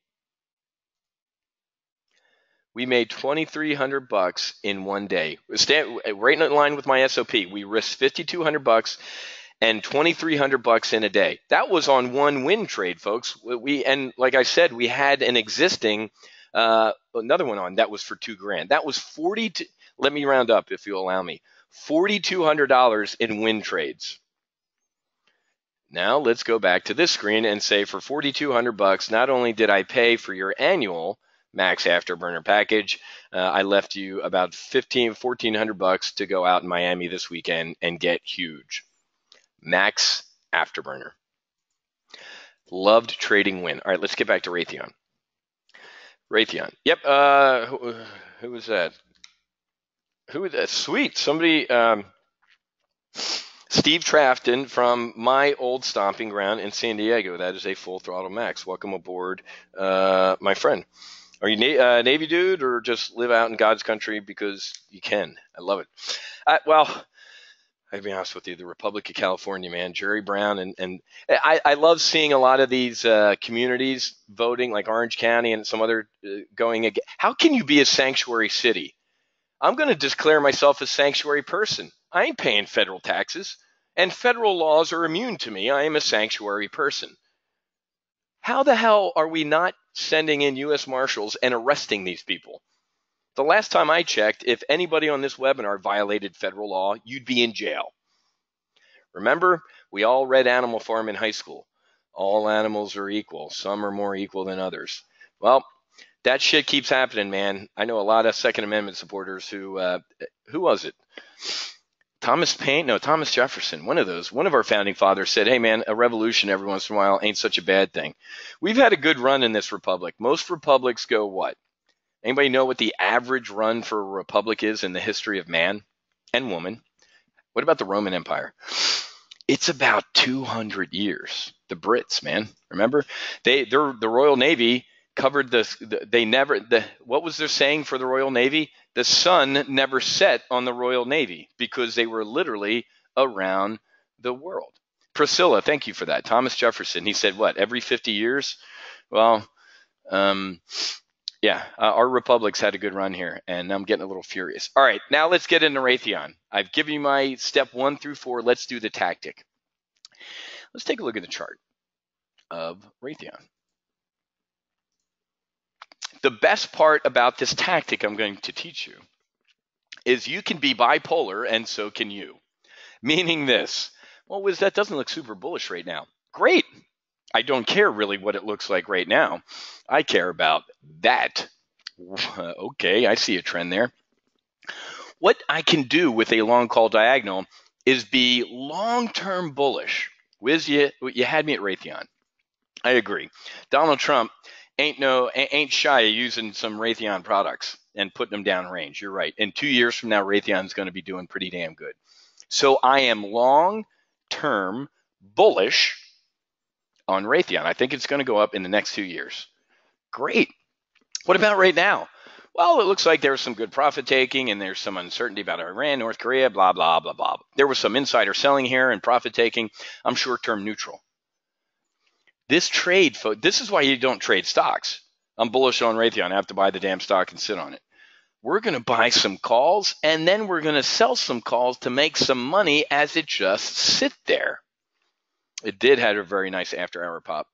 We made $2,300 in one day. Right in line with my SOP. We risked $5,200 and $2,300 in a day. That was on one win trade, folks. And like I said, we had an existing another one on that was for $2,000. That was 40. Let me round up if you allow me. $4,200 in win trades. Now let's go back to this screen and say for $4,200, not only did I pay for your annual Max Afterburner package, I left you about $1,400 to go out in Miami this weekend and get huge. Max Afterburner. Loved trading win. All right, let's get back to Raytheon. Raytheon. Yep. Who was that? Who was that? Sweet. Somebody. Steve Trafton from my old stomping ground in San Diego. That is a Full Throttle Max. Welcome aboard, my friend. Are you Navy dude or just live out in God's country because you can? I love it. Well, I'll be honest with you, the Republic of California, man, Jerry Brown, and I love seeing a lot of these communities voting, like Orange County and some other going again. How can you be a sanctuary city? I'm going to declare myself a sanctuary person. I ain't paying federal taxes, and federal laws are immune to me. I am a sanctuary person. How the hell are we not sending in U.S. Marshals and arresting these people? The last time I checked, if anybody on this webinar violated federal law, you'd be in jail. Remember, we all read Animal Farm in high school. All animals are equal. Some are more equal than others. Well, that shit keeps happening, man. I know a lot of Second Amendment supporters who was it? Thomas Paine? No, Thomas Jefferson. One of our founding fathers said, hey, man, a revolution every once in a while ain't such a bad thing. We've had a good run in this republic. Most republics go what? Anybody know what the average run for a republic is in the history of man and woman? What about the Roman Empire? It's about 200 years. The Brits, man. Remember? The Royal Navy covered what was their saying for the Royal Navy? The sun never set on the Royal Navy because they were literally around the world. Priscilla, thank you for that. Thomas Jefferson, he said what, every 50 years? Well, yeah, our republics had a good run here, and I'm getting a little furious. All right, now let's get into Raytheon. I've given you my step 1 through 4. Let's do the tactic. Let's take a look at the chart of Raytheon. The best part about this tactic I'm going to teach you is you can be bipolar, and so can you. Meaning this, well, Wiz, that doesn't look super bullish right now. Great. I don't care really what it looks like right now. I care about that. Okay, I see a trend there. What I can do with a long call diagonal is be long-term bullish. Wiz, you had me at Raytheon. I agree. Donald Trump ain't shy of using some Raytheon products and putting them down range. You're right. In 2 years from now, Raytheon's going to be doing pretty damn good. So I am long-term bullish on Raytheon. I think it's going to go up in the next 2 years. Great. What about right now? Well, it looks like there's some good profit taking and there's some uncertainty about Iran, North Korea, blah, blah, blah, blah. There was some insider selling here and profit taking. I'm short-term neutral. This trade, this is why you don't trade stocks. I'm bullish on Raytheon. I have to buy the damn stock and sit on it. We're going to buy some calls, and then we're going to sell some calls to make some money as it just sit there. It did have a very nice after-hour pop.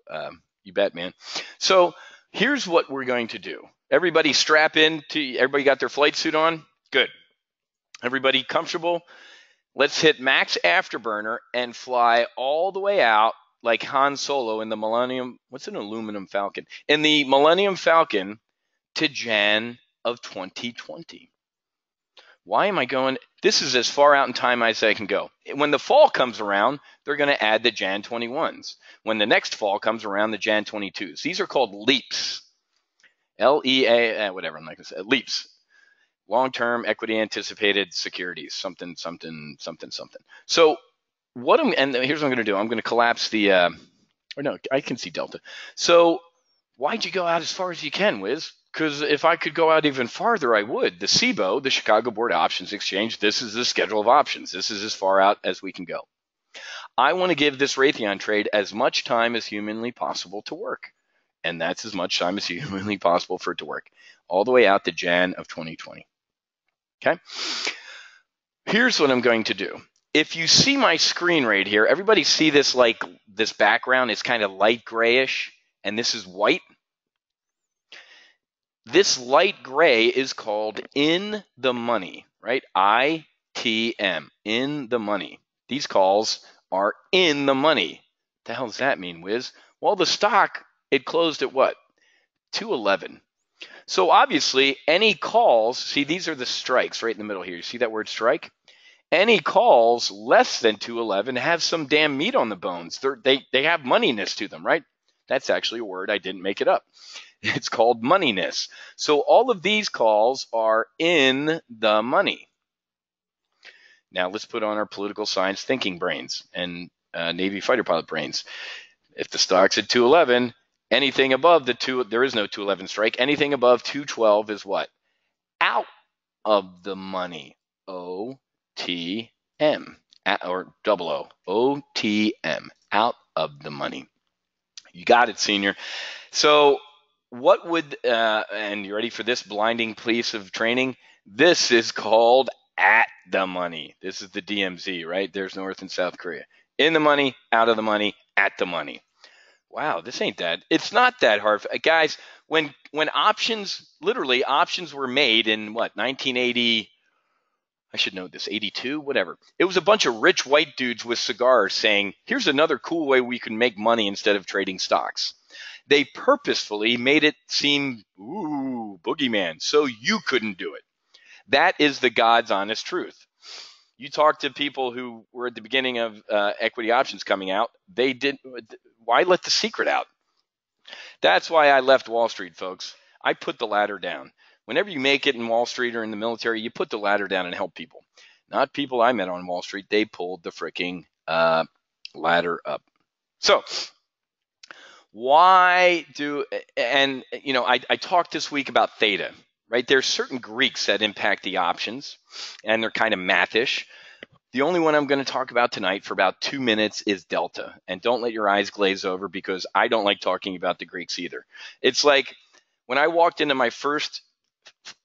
You bet, man. So here's what we're going to do. Everybody strap in. Everybody got their flight suit on? Good. Everybody comfortable? Let's hit max afterburner and fly all the way out like Han Solo in the Millennium. What's an aluminum Falcon? In the Millennium Falcon to Jan of 2020. Why am I going? This is as far out in time as I can go. When the fall comes around, they're going to add the Jan 21s. When the next fall comes around, the Jan 22s. These are called leaps. L-E-A, whatever, I'm not going to say. Leaps. Long-term equity anticipated securities. Something. So and here's what I'm going to do. I'm going to collapse the, or no, I can see Delta. So why'd you go out as far as you can, Wiz? Because if I could go out even farther, I would. The CBOE, the Chicago Board of Options Exchange, this is the schedule of options. This is as far out as we can go. I want to give this Raytheon trade as much time as humanly possible to work. and that's as much time as humanly possible for it to work, all the way out to Jan of 2020. Okay? Here's what I'm going to do. If you see my screen right here, everybody see this, like this background is kind of light grayish, and this is white. This light gray is called in the money, right? ITM, in the money. These calls are in the money. What the hell does that mean, Wiz? Well, the stock, it closed at what? 211. So obviously, any calls, see, these are the strikes right in the middle here. You see that word strike? Any calls less than 211 have some damn meat on the bones. They have moneyness to them, right? That's actually a word. I didn't make it up. It's called moneyness. So all of these calls are in the money. Now let's put on our political science thinking brains and Navy fighter pilot brains. If the stock's at 211, anything above the 2, there is no 211 strike. Anything above 212 is what? Out of the money. OTM, or double O. OTM, out of the money. You got it, senior. So what would, and you ready for this blinding piece of training? This is called at the money. This is the DMZ, right? There's North and South Korea. In the money, out of the money, at the money. Wow, this ain't that. It's not that hard. Guys, when options, literally options were made in what, 1980, I should know this, 82, whatever. It was a bunch of rich white dudes with cigars saying, here's another cool way we can make money instead of trading stocks. They purposefully made it seem, ooh, boogeyman, so you couldn't do it. That is the God's honest truth. You talk to people who were at the beginning of equity options coming out, they didn't. Why let the secret out? That's why I left Wall Street, folks. I put the ladder down. Whenever you make it in Wall Street or in the military, you put the ladder down and help people. Not people I met on Wall Street. They pulled the freaking ladder up. So why do, and you know, I talked this week about theta, right? There's certain Greeks that impact the options, and they're kind of mathish. The only one I'm going to talk about tonight for about 2 minutes is delta. And don't let your eyes glaze over, because I don't like talking about the Greeks either. It's like when I walked into my first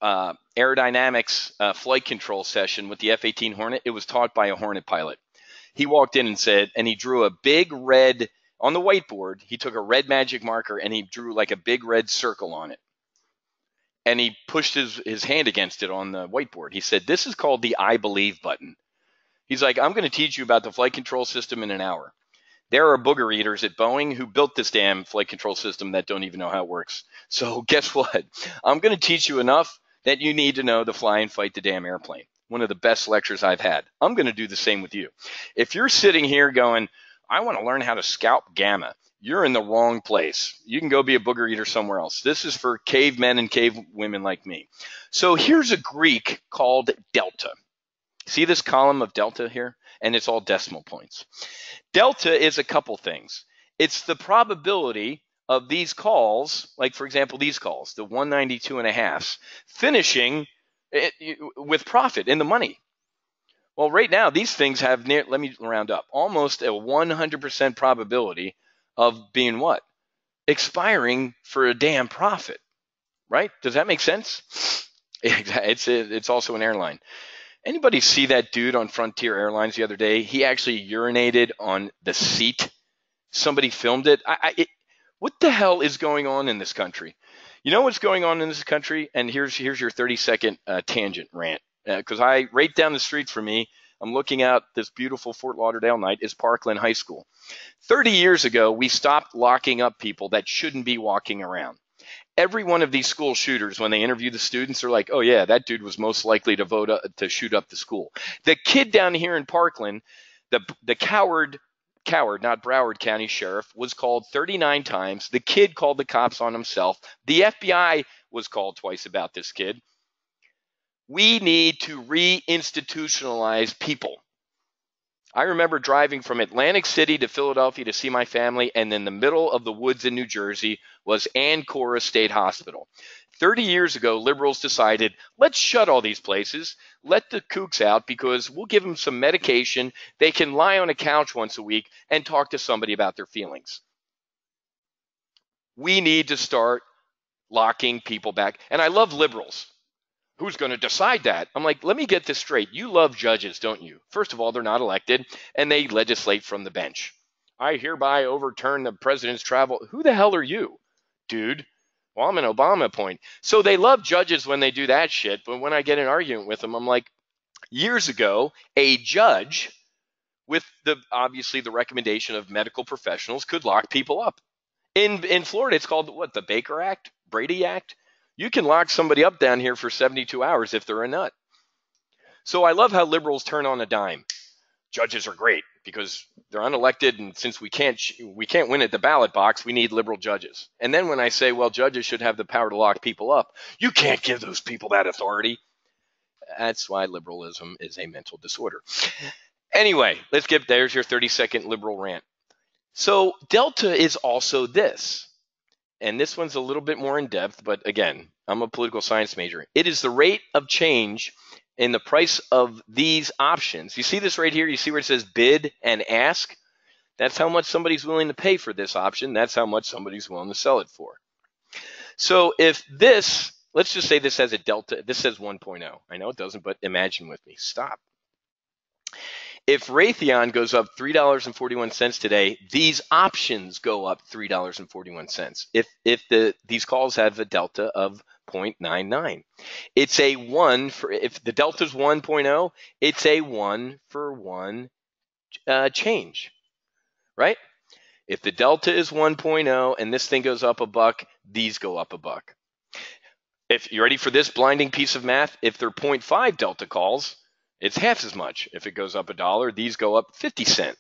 aerodynamics flight control session with the F-18 Hornet, it was taught by a Hornet pilot. He walked in and said, and he drew a big red, on the whiteboard, he took a red magic marker and he drew like a big red circle on it. And he pushed his hand against it on the whiteboard. He said, this is called the I believe button. He's like, I'm going to teach you about the flight control system in an hour. There are booger eaters at Boeing who built this damn flight control system that don't even know how it works. So guess what? I'm going to teach you enough that you need to know to fly and fight the damn airplane. One of the best lectures I've had. I'm going to do the same with you. If you're sitting here going, I want to learn how to scalp gamma, you're in the wrong place. You can go be a booger eater somewhere else. This is for cavemen and cave women like me. So here's a Greek called delta. See this column of delta here? And it's all decimal points. Delta is a couple things. It's the probability of these calls, like for example, these calls, the 192.5, finishing with profit in the money. Well, right now, these things have, let me round up, almost a 100% probability of being what? Expiring for a damn profit, right? Does that make sense? It's also an airline. Anybody see that dude on Frontier Airlines the other day? He actually urinated on the seat. Somebody filmed it. What the hell is going on in this country? You know what's going on in this country? And here's your 30-second tangent rant. Because right down the street from me, I'm looking out this beautiful Fort Lauderdale night, is Parkland High School. 30 years ago, we stopped locking up people that shouldn't be walking around. Every one of these school shooters, when they interview the students, they're like, oh, yeah, that dude was most likely to shoot up the school. The kid down here in Parkland, the coward, not Broward County Sheriff, was called 39 times. The kid called the cops on himself. The FBI was called twice about this kid. We need to reinstitutionalize people. I remember driving from Atlantic City to Philadelphia to see my family, and in the middle of the woods in New Jersey was Ancora State Hospital. 30 years ago, liberals decided, let's shut all these places, let the kooks out, because we'll give them some medication. They can lie on a couch once a week and talk to somebody about their feelings. We need to start locking people back. And I love liberals. Who's going to decide that? I'm like, let me get this straight. You love judges, don't you? First of all, they're not elected, and they legislate from the bench. I hereby overturn the president's travel. Who the hell are you, dude? Well, I'm an Obama point. So they love judges when they do that shit, but when I get in an argument with them, I'm like, years ago, a judge with obviously the recommendation of medical professionals could lock people up. In Florida, it's called what, the Baker Act, Brady Act. You can lock somebody up down here for 72 hours if they're a nut. So I love how liberals turn on a dime. Judges are great because they're unelected, and since we can't win at the ballot box, we need liberal judges. And then when I say, well, judges should have the power to lock people up, you can't give those people that authority. That's why liberalism is a mental disorder. Anyway, there's your 30-second liberal rant. So delta is also this, and this one's a little bit more in depth, but again, I'm a political science major. It is the rate of change in the price of these options. You see this right here? You see where it says bid and ask? That's how much somebody's willing to pay for this option. That's how much somebody's willing to sell it for. So if this, let's just say this has a delta, this says 1.0. I know it doesn't, but imagine with me. Stop. If Raytheon goes up $3.41 today, these options go up $3.41. If these calls have a delta of 0.99, it's a 1 for, if the delta is 1.0, it's a 1 for 1 change, right? If the delta is 1.0 and this thing goes up a buck, these go up a buck. If you're ready for this blinding piece of math, if they're 0.5 delta calls, it's half as much. If it goes up $1, these go up 50 cents.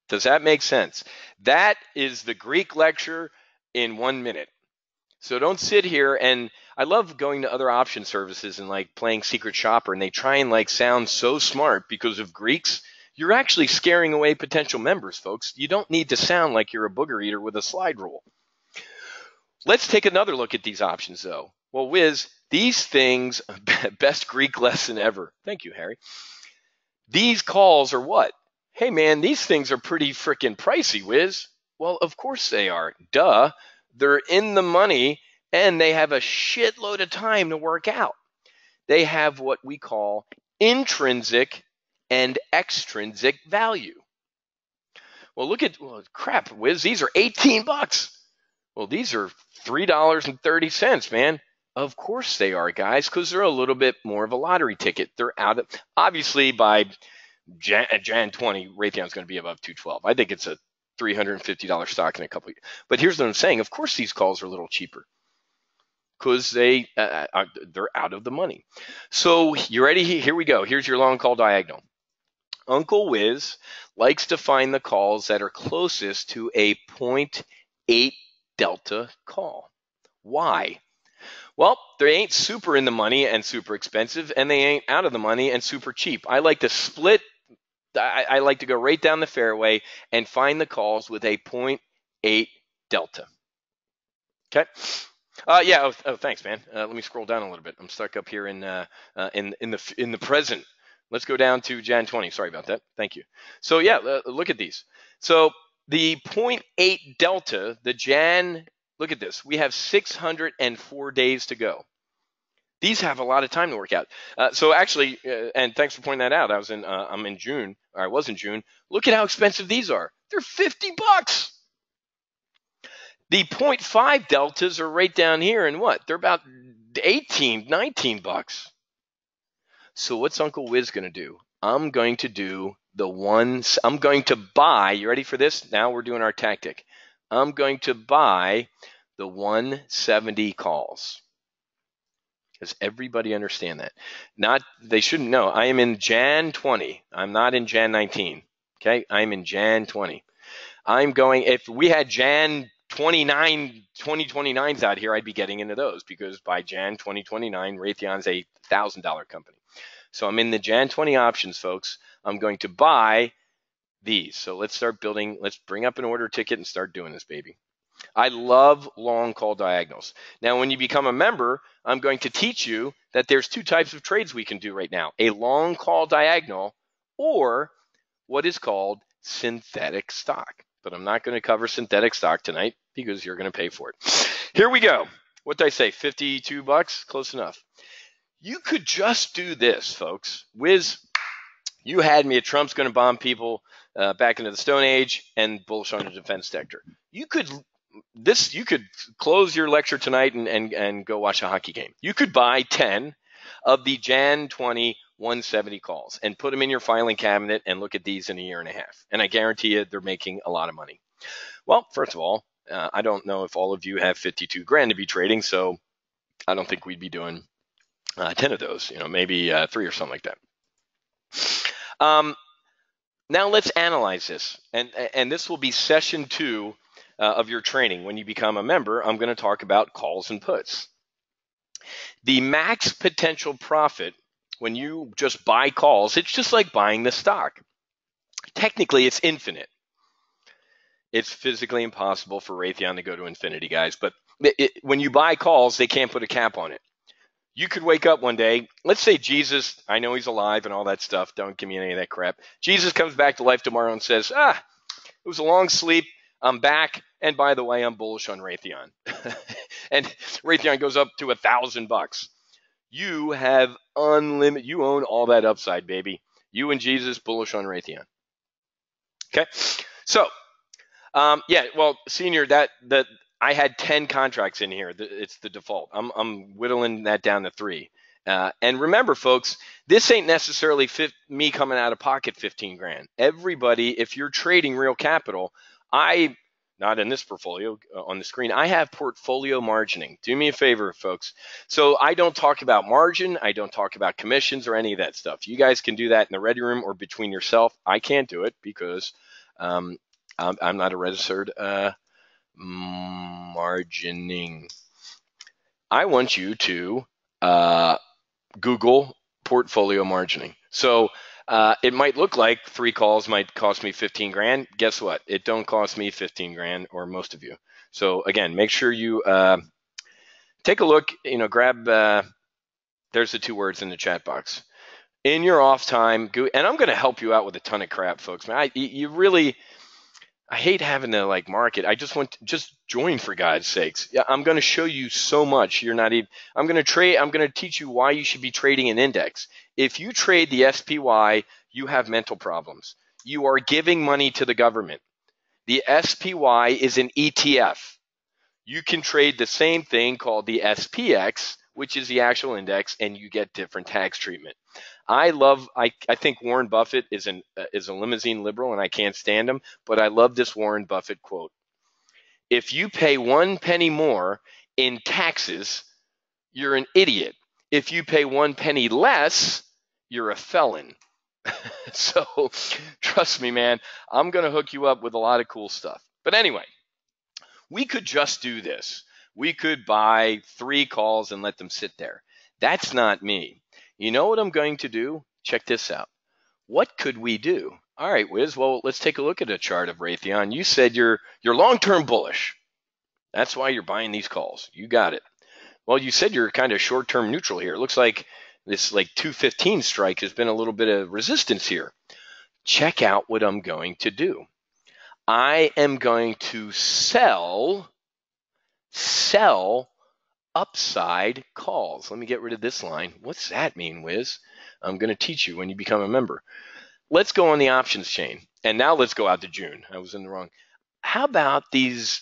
Does that make sense? That is the Greek lecture in 1 minute. So don't sit here, and I love going to other option services and like playing Secret Shopper, and they try and like sound so smart because of Greeks. You're actually scaring away potential members, folks. You don't need to sound like you're a booger eater with a slide rule. Let's take another look at these options, though. Well, Wiz, these things, best Greek lesson ever. Thank you, Harry. These calls are what? Hey, man, these things are pretty freaking pricey, Wiz. Well, of course they are. Duh. They're in the money, and they have a shitload of time to work out. They have what we call intrinsic and extrinsic value. Well, look at, well, crap, Wiz, these are 18 bucks. Well, these are $3.30, man. Of course they are, guys, because they're a little bit more of a lottery ticket. They're out of, obviously by Jan 20, Raytheon's going to be above 212. I think it's a $350 stock in a couple of years. But here's what I'm saying. Of course these calls are a little cheaper because they're out of the money. So you ready? Here we go. Here's your long call diagonal. Uncle Wiz likes to find the calls that are closest to a 0.8 delta call. Why? Well, they ain't super in the money and super expensive, and they ain't out of the money and super cheap. I like to split. I like to go right down the fairway and find the calls with a 0.8 delta. Okay. Yeah. Oh, thanks, man. Let me scroll down a little bit. I'm stuck up here in the present. Let's go down to Jan 20. Sorry about that. Thank you. So yeah, look at these. So the 0.8 delta, the Jan. Look at this. We have 604 days to go. These have a lot of time to work out. So actually, and thanks for pointing that out. I'm in June, or I was in June. Look at how expensive these are. They're 50 bucks. The 0.5 deltas are right down here, and what? They're about 18, 19 bucks. So what's Uncle Wiz going to do? I'm going to do I'm going to buy, you ready for this? Now we're doing our tactic. I'm going to buy the 170 calls. Does everybody understand that? They shouldn't know. I am in Jan 20. I'm not in Jan 19. Okay, I'm in Jan 20. If we had Jan 29, 2029s out here, I'd be getting into those because by Jan 2029, Raytheon's a $1,000 company. So I'm in the Jan 20 options, folks. I'm going to buy these. So let's start building. Let's bring up an order ticket and start doing this, baby. I love long call diagonals. Now, when you become a member, I'm going to teach you that there's two types of trades we can do right now. A long call diagonal or what is called synthetic stock. but I'm not going to cover synthetic stock tonight because you're going to pay for it. Here we go. What did I say? 52 bucks? Close enough. You could just do this, folks. Wiz, you had me at Trump's going to bomb people back into the Stone Age and bullish on the defense sector. You could close your lecture tonight and go watch a hockey game. You could buy 10 of the Jan 20 170 calls and put them in your filing cabinet and look at these in a year and a half. And I guarantee you they're making a lot of money. Well, first of all, I don't know if all of you have 52 grand to be trading, so I don't think we'd be doing 10 of those, maybe 3 or something like that. Now let's analyze this. And this will be session 2 of your training. When you become a member, I'm going to talk about calls and puts. The max potential profit when you just buy calls, it's just like buying the stock. Technically, it's infinite. It's physically impossible for Raytheon to go to infinity, guys. But when you buy calls, they can't put a cap on it. You could wake up one day, let's say Jesus, I know he's alive and all that stuff. Don't give me any of that crap. Jesus comes back to life tomorrow and says, it was a long sleep. I'm back. And by the way, I'm bullish on Raytheon. And Raytheon goes up to $1,000. You have unlimited, you own all that upside, baby. You and Jesus bullish on Raytheon. Okay. So, senior, that I had 10 contracts in here. It's the default. I'm whittling that down to 3. And remember, folks, this ain't necessarily me coming out of pocket 15 grand. Everybody, if you're trading real capital, not in this portfolio on the screen, I have portfolio margining. Do me a favor, folks. So I don't talk about margin. I don't talk about commissions or any of that stuff. You guys can do that in the ready room or between yourself. I can't do it because I'm not a registered margining. I want you to Google portfolio margining. So it might look like 3 calls might cost me 15 grand. Guess what? It don't cost me 15 grand, or most of you. So again, make sure you take a look, grab, there's the 2 words in the chat box. In your off time, and I'm going to help you out with a ton of crap, folks. Man, I hate having to market. I just just join, for God's sakes. Yeah, I'm going to show you so much. I'm going to teach you why you should be trading an index. If you trade the SPY, you have mental problems. You are giving money to the government. The SPY is an ETF. You can trade the same thing called the SPX, which is the actual index, and you get different tax treatment. I think Warren Buffett is a limousine liberal, and I can't stand him, but I love this Warren Buffett quote. If you pay 1 penny more in taxes, you're an idiot. If you pay 1 penny less, you're a felon. So trust me, man, I'm going to hook you up with a lot of cool stuff. But anyway, we could just do this. We could buy 3 calls and let them sit there. That's not me. You know what I'm going to do? Check this out. What could we do? All right, Wiz, well, let's take a look at a chart of Raytheon. You said you're long-term bullish. That's why you're buying these calls. You got it. Well, you said you're kind of short-term neutral here. It looks like this 215 strike has been a little bit of resistance here. Check out what I'm going to do. I am going to sell upside calls. Let me get rid of this line. What's that mean, Wiz? I'm going to teach you when you become a member. Let's go on the options chain. And now let's go out to June. I was in the wrong. How about these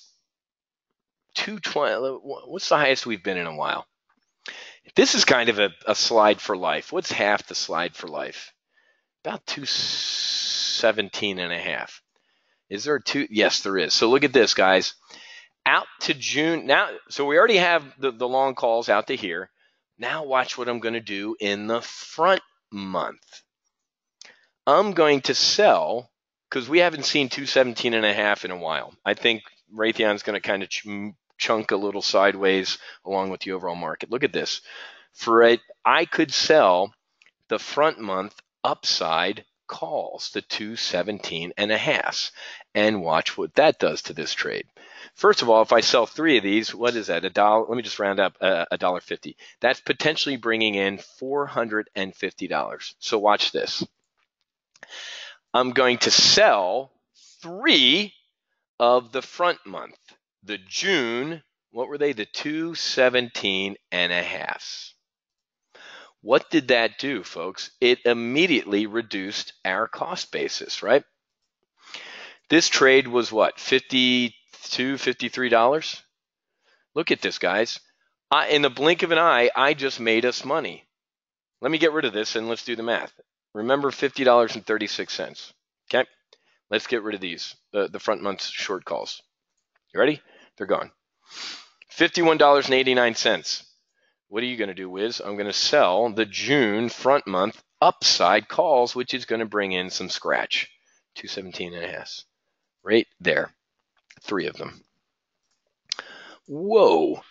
220? What's the highest we've been in a while? This is kind of a slide for life. What's half the slide for life? About 217 and a half. Is there a 2? Yes, there is. So look at this, guys. Out to June now. So we already have the long calls out to here. Now watch what I'm going to do in the front month. I'm going to sell, because we haven't seen 217 and a half in a while. I think Raytheon's going to kind of chunk a little sideways along with the overall market. Look at this. I could sell the front month upside calls, the 217 and a half, and watch what that does to this trade. First of all, if I sell 3 of these, what is that? $1. Let me just round up $1.50. That's potentially bringing in $450. So watch this. I'm going to sell 3 of the front month. The June, what were they? The 217.5. What did that do, folks? It immediately reduced our cost basis, right? This trade was what, $52, $53? Look at this, guys. In the blink of an eye, I just made us money. Let me get rid of this and let's do the math. Remember, $50.36. Okay, let's get rid of these, the front month's short calls. You ready? They're gone. $51.89. What are you going to do, Wiz? I'm going to sell the June front month upside calls, which is going to bring in some scratch. 217.5. Right there. 3 of them. Whoa.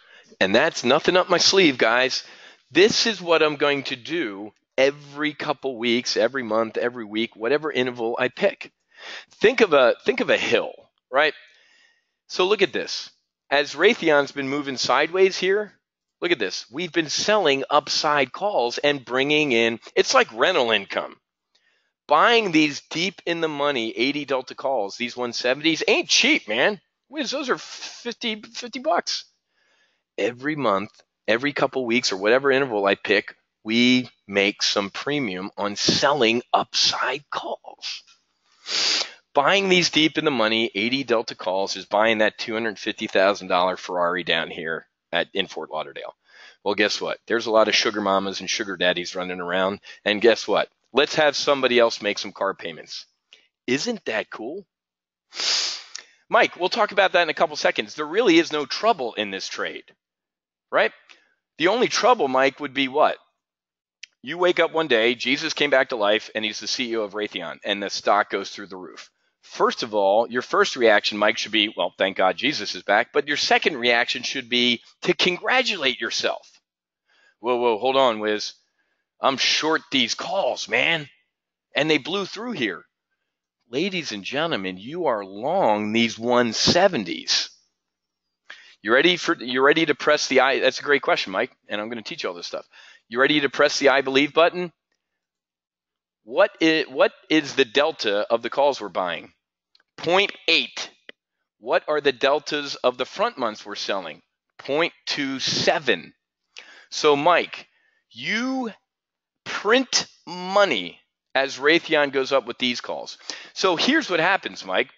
And that's nothing up my sleeve, guys. This is what I'm going to do every couple weeks, every month, every week, whatever interval I pick. Think of a hill, right? So look at this. As Raytheon's been moving sideways here, look at this. We've been selling upside calls and bringing in, it's like rental income. Buying these deep in the money 80 delta calls, these 170s, ain't cheap, man. Wiz, those are 50 bucks. Every month, every couple weeks, or whatever interval I pick, we make some premium on selling upside calls. Buying these deep in the money 80 delta calls is buying that $250,000 Ferrari down here in Fort Lauderdale. Well, guess what? There's a lot of sugar mamas and sugar daddies running around. And guess what? Let's have somebody else make some car payments. Isn't that cool? Mike, we'll talk about that in a couple seconds. There really is no trouble in this trade, right? The only trouble, Mike, would be what? You wake up one day, Jesus came back to life, and he's the CEO of Raytheon, and the stock goes through the roof. First of all, your first reaction, Mike, should be, well, thank God Jesus is back. But your second reaction should be to congratulate yourself. Whoa, hold on, Wiz. I'm short these calls, man. And they blew through here. Ladies and gentlemen, you are long these 170s. You ready to press the I? That's a great question, Mike, and I'm going to teach you all this stuff. You ready to press the I believe button? What is the delta of the calls we're buying? 0.8. What are the deltas of the front months we're selling? 0.27. So, Mike, you print money as Raytheon goes up with these calls. So here's what happens, Mike.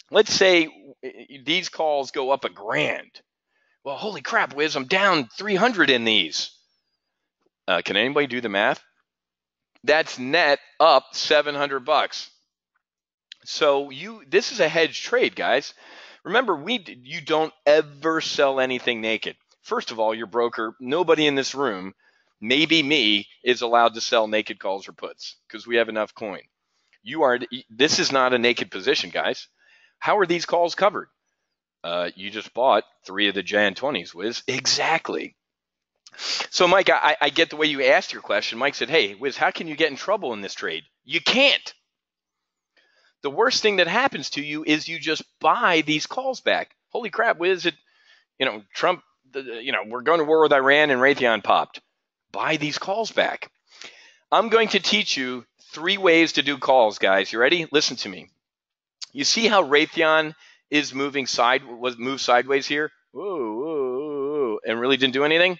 Let's say these calls go up $1,000. Well, holy crap, Wiz, I'm down 300 in these. Can anybody do the math? That's net up 700 bucks. So this is a hedge trade, guys. Remember, you don't ever sell anything naked. First of all, your broker, nobody in this room, maybe me, is allowed to sell naked calls or puts because we have enough coin. This is not a naked position, guys. How are these calls covered? You just bought 3 of the Jan 20s, Wiz. Exactly. So, Mike, I get the way you asked your question. Mike said, hey, Wiz, how can you get in trouble in this trade? You can't. The worst thing that happens to you is you just buy these calls back. Holy crap, Wiz, Trump, we're going to war with Iran and Raytheon popped. Buy these calls back. I'm going to teach you 3 ways to do calls, guys. You ready? Listen to me. You see how Raytheon is moved sideways here? Whoa, and really didn't do anything?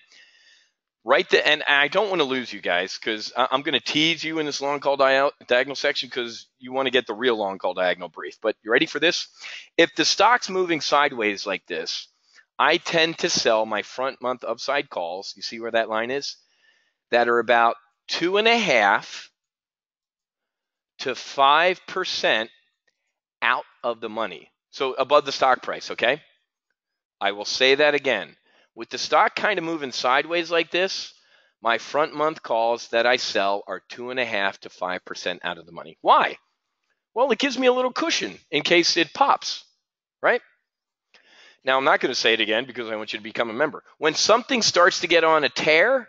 And I don't want to lose you guys because I'm going to tease you in this long call diagonal section because you want to get the real long call diagonal brief. But you ready for this? If the stock's moving sideways like this, I tend to sell my front month upside calls. You see where that line is? That are about 2.5 to 5% out of the money. So above the stock price, okay? I will say that again. With the stock kind of moving sideways like this, my front month calls that I sell are 2.5 to 5% out of the money. Why? Well, it gives me a little cushion in case it pops, right? Now, I'm not going to say it again because I want you to become a member. When something starts to get on a tear,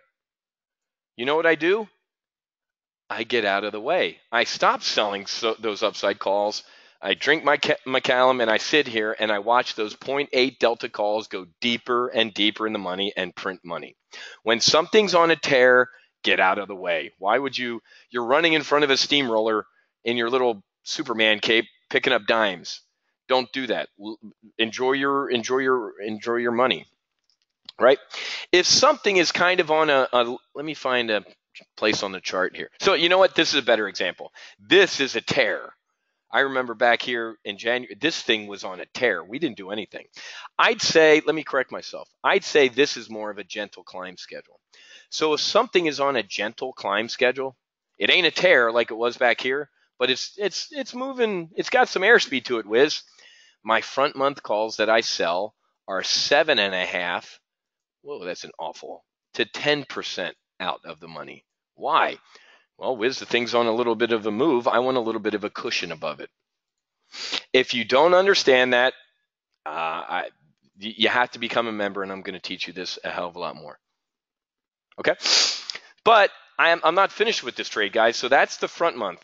you know what I do? I get out of the way. I stop selling those upside calls. I drink my Macallan and I sit here and I watch those 0.8 delta calls go deeper and deeper in the money and print money. When something's on a tear, get out of the way. Why would you're running in front of a steamroller in your little Superman cape picking up dimes. Don't do that. Enjoy your money, right? If something is kind of on let me find a place on the chart here. So you know what? This is a better example. This is a tear. I remember back here in January, this thing was on a tear. We didn't do anything. I'd say, let me correct myself. I'd say this is more of a gentle climb schedule. So if something is on a gentle climb schedule, it ain't a tear like it was back here, but it's moving. It's got some airspeed to it, Wiz. My front month calls that I sell are 7.5. Whoa, that's an awful, to 10% out of the money. Why? Well, Wiz, the thing's on a little bit of a move. I want a little bit of a cushion above it. If you don't understand that, you have to become a member, and I'm going to teach you this a hell of a lot more. Okay? But I'm not finished with this trade, guys. So that's the front month.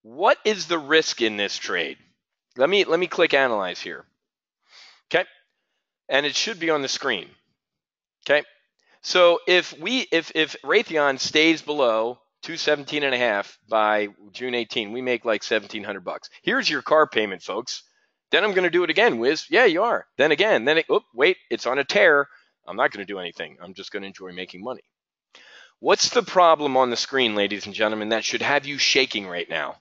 What is the risk in this trade? Let me click analyze here. Okay? And it should be on the screen. Okay? So if Raytheon stays below 217.5 by June 18, we make like $1,700. Here's your car payment, folks. Then I'm going to do it again, Wiz. Yeah, you are. Then again. Wait, it's on a tear. I'm not going to do anything. I'm just going to enjoy making money. What's the problem on the screen, ladies and gentlemen, that should have you shaking right now?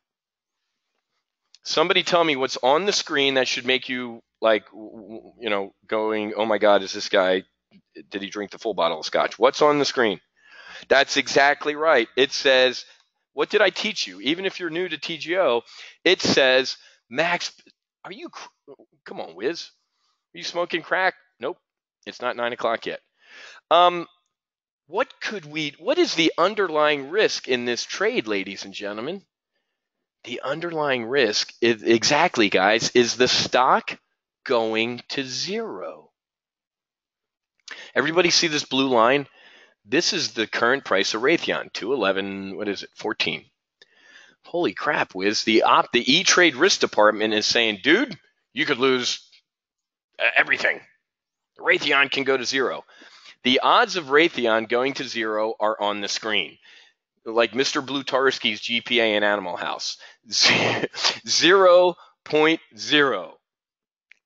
Somebody tell me what's on the screen that should make you like, going, oh my God, is this guy, did he drink the full bottle of scotch? What's on the screen? That's exactly right. It says, what did I teach you? Even if you're new to TGO, it says, Max, come on, Wiz. Are you smoking crack? Nope. It's not 9 o'clock yet. What is the underlying risk in this trade, ladies and gentlemen? The underlying risk is exactly, guys, is the stock going to zero. Everybody see this blue line? This is the current price of Raytheon, 211, what is it, 14. Holy crap, Wiz. The E-Trade risk department is saying, dude, you could lose everything. Raytheon can go to zero. The odds of Raytheon going to zero are on the screen. Like Mr. Blutarski's GPA in Animal House. 0.0.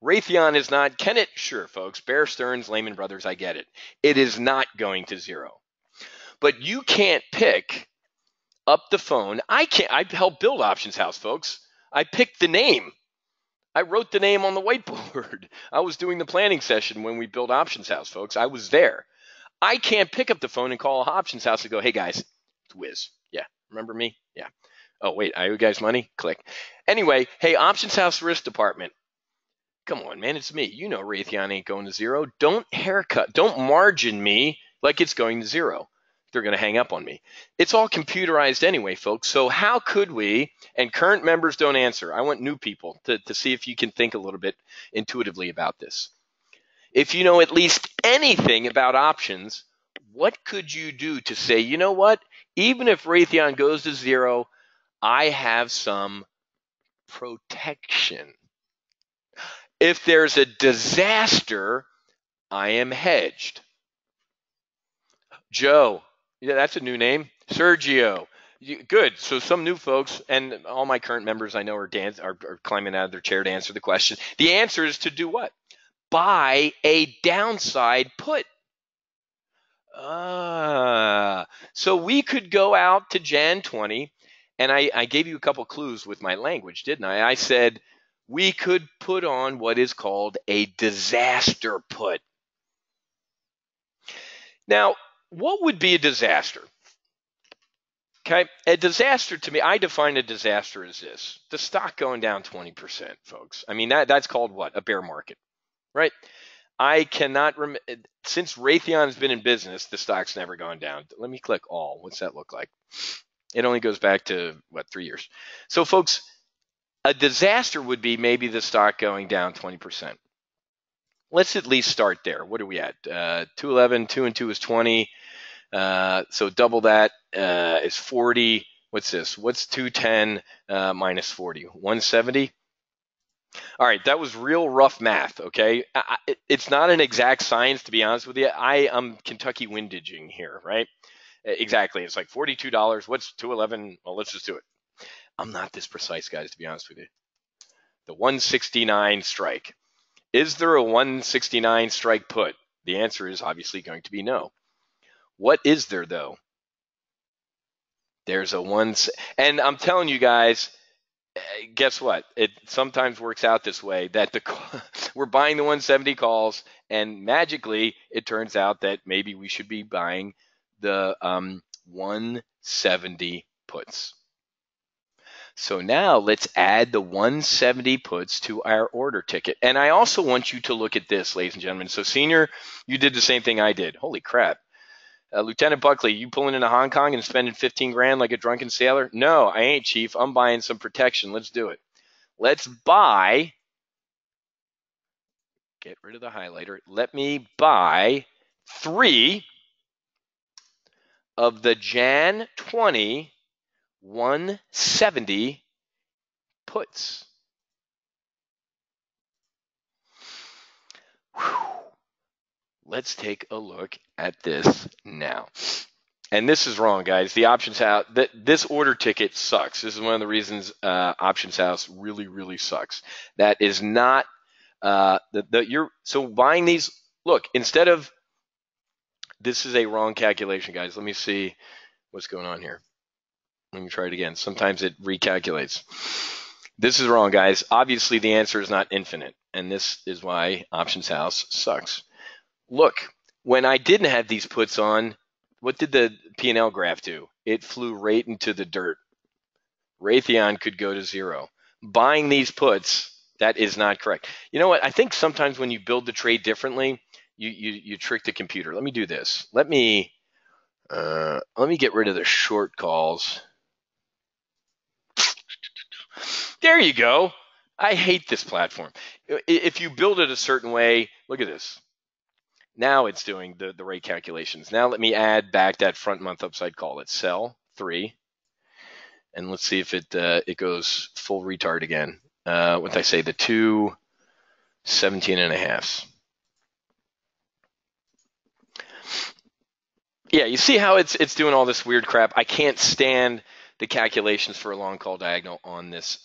Raytheon is not, can it? Sure, folks. Bear Stearns, Lehman Brothers, I get it. It is not going to zero. But you can't pick up the phone. I helped build Options House, folks. I picked the name. I wrote the name on the whiteboard. I was doing the planning session when we built Options House, folks. I was there. I can't pick up the phone and call Options House and go, hey, guys, it's Wiz. Yeah, remember me? Yeah. Oh, wait, I owe you guys money? Click. Anyway, hey, Options House risk department. Come on, man, it's me. You know Raytheon ain't going to zero. Don't margin me like it's going to zero. They're going to hang up on me. It's all computerized anyway, folks. So how could we, and current members don't answer. I want new people to see if you can think a little bit intuitively about this. If you know at least anything about options, what could you do to say, you know what? Even if Raytheon goes to zero, I have some protection. If there's a disaster, I am hedged. Joe, yeah, that's a new name. Sergio, good. So some new folks, and all my current members I know are climbing out of their chair to answer the question. The answer is to do what? Buy a downside put. So we could go out to Jan 20, and I gave you a couple clues with my language, didn't I? I said we could put on what is called a disaster put. Now, what would be a disaster? Okay, a disaster to me, I define a disaster as this: the stock going down 20%, folks. I mean, that's called what? A bear market, right? I cannot remember, since Raytheon has been in business, the stock's never gone down. Let me click all. What's that look like? It only goes back to, 3 years. So, folks, a disaster would be maybe the stock going down 20%. Let's at least start there. What are we at? 211, 2 and 2 is 20. So double that is 40. What's this? What's 210 minus 40? 170? All right, that was real rough math, okay? It's not an exact science, to be honest with you. I'm Kentucky windaging here, right? Exactly. It's like $42. What's 211? Well, let's just do it. I'm not this precise, guys, to be honest with you. the 169 strike. Is there a 169 strike put? The answer is obviously going to be no. What is there though? There's a one, and I'm telling you guys, guess what? It sometimes works out this way that we're buying the 170 calls, and magically it turns out that maybe we should be buying the 170 puts. So now let's add the 170 puts to our order ticket. And I also want you to look at this, ladies and gentlemen. So senior, you did the same thing I did. Holy crap. Lieutenant Buckley, you pulling into Hong Kong and spending 15 grand like a drunken sailor? No, I ain't, Chief. I'm buying some protection. Let's do it. Let's buy, get rid of the highlighter. Let me buy 3 of the Jan 20 170 puts. Whew. Let's take a look at this now. And this is wrong, guys. The Options House, this order ticket sucks. This is one of the reasons Options House really, really sucks. That is not so buying these. Look, instead of, this is a wrong calculation, guys. Let me see what's going on here. Let me try it again. Sometimes it recalculates. This is wrong, guys. Obviously, the answer is not infinite, and this is why Options House sucks. Look, when I didn't have these puts on, what did the P&L graph do? It flew right into the dirt. Raytheon could go to 0. Buying these puts, that is not correct. You know what? I think sometimes when you build the trade differently, you trick the computer. Let me do this. Let me get rid of the short calls. There you go. I hate this platform. If you build it a certain way, look at this. Now it's doing the right calculations. Now let me add back that front month upside call. Let's sell 3. And let's see if it goes full retard again. What did I say? The 2 17.5s. Yeah, you see how it's doing all this weird crap. I can't stand the calculations for a long call diagonal on this.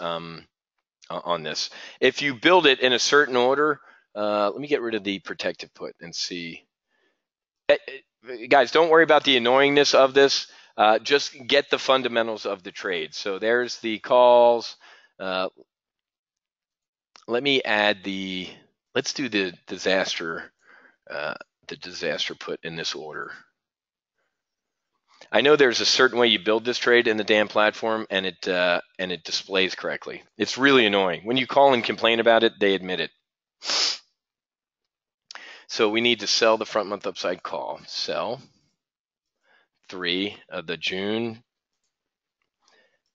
If you build it in a certain order, let me get rid of the protective put and see. Guys, don't worry about the annoyingness of this. Just get the fundamentals of the trade. So there's the calls. Let me add let's do the disaster put in this order. I know there's a certain way you build this trade in the damn platform, and it displays correctly. It's really annoying. When you call and complain about it, they admit it. So we need to sell the front month upside call. Sell 3 of the June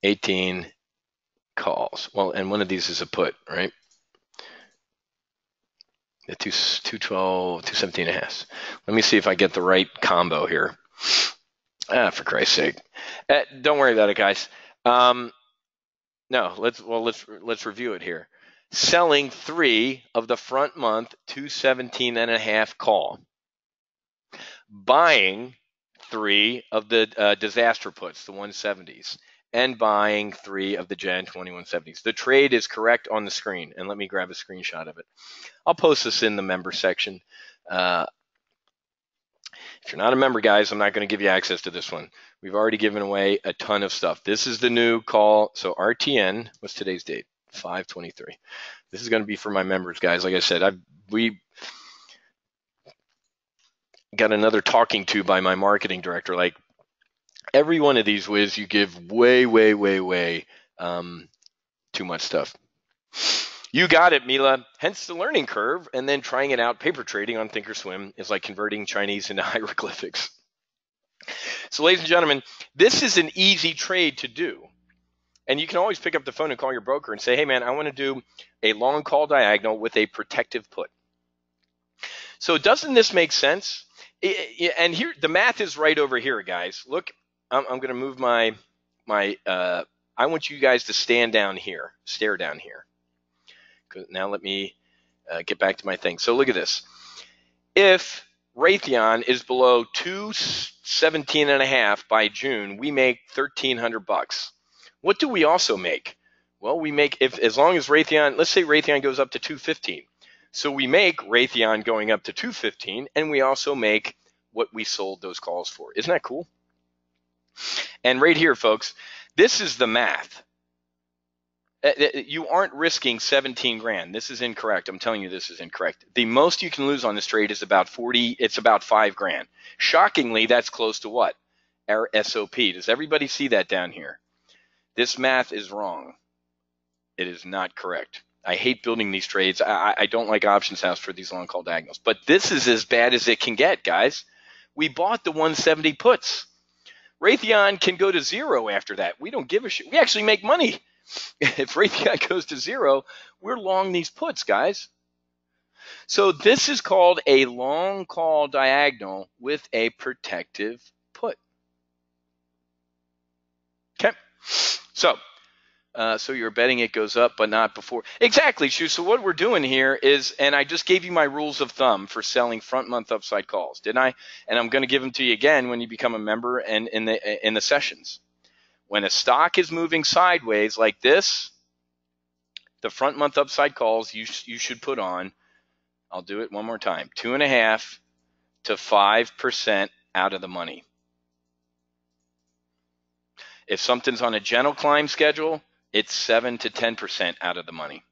18 calls. Well, and one of these is a put, right? The 212, 217.5. Let me see if I get the right combo here. For Christ's sake. Don't worry about it, guys. No, let's review it here. Selling 3 of the front month 217.5 call. Buying 3 of the disaster puts, the 170s, and buying 3 of the Jan 2170s. The trade is correct on the screen, and let me grab a screenshot of it. I'll post this in the member section. If you're not a member, guys, I'm not going to give you access to this one. We've already given away a ton of stuff. This is the new call. So RTN, what's today's date? 5/23. This is going to be for my members, guys. Like I said, we got another talking to by my marketing director. Like every one of these, Wiz, you give way too much stuff. You got it, Mila. Hence the learning curve, and then trying it out. Paper trading on Thinkorswim is like converting Chinese into hieroglyphics. So, ladies and gentlemen, this is an easy trade to do. And you can always pick up the phone and call your broker and say, hey, man, I want to do a long call diagonal with a protective put. So doesn't this make sense? And here, the math is right over here, guys. Look, I'm going to move my I want you guys to stand down here, stare down here. Now let me get back to my thing. So look at this. If Raytheon is below 217.5 by June, we make $1,300. What do we also make? Well, we make, if as long as Raytheon, let's say Raytheon goes up to 215. So we make Raytheon going up to 215, and we also make what we sold those calls for. Isn't that cool? And right here, folks, this is the math. You aren't risking 17 grand. This is incorrect. I'm telling you, this is incorrect. The most you can lose on this trade is about 40. It's about 5 grand. Shockingly, that's close to what? Our SOP. Does everybody see that down here? This math is wrong. It is not correct. I hate building these trades. I don't like options house for these long call diagonals. But this is as bad as it can get, guys. We bought the 170 puts. Raytheon can go to 0 after that. We don't give a shit. We actually make money. If Raytheon goes to 0, we're long these puts, guys. So this is called a long call diagonal with a protective put. Okay. So you're betting it goes up, but not before. Exactly, Shu. So what we're doing here is, and I just gave you my rules of thumb for selling front month upside calls, didn't I? And I'm going to give them to you again when you become a member and in the sessions. When a stock is moving sideways like this, the front month upside calls you should put on, I'll do it one more time, 2.5 to 5% out of the money. If something's on a gentle climb schedule, it's 7 to 10% out of the money.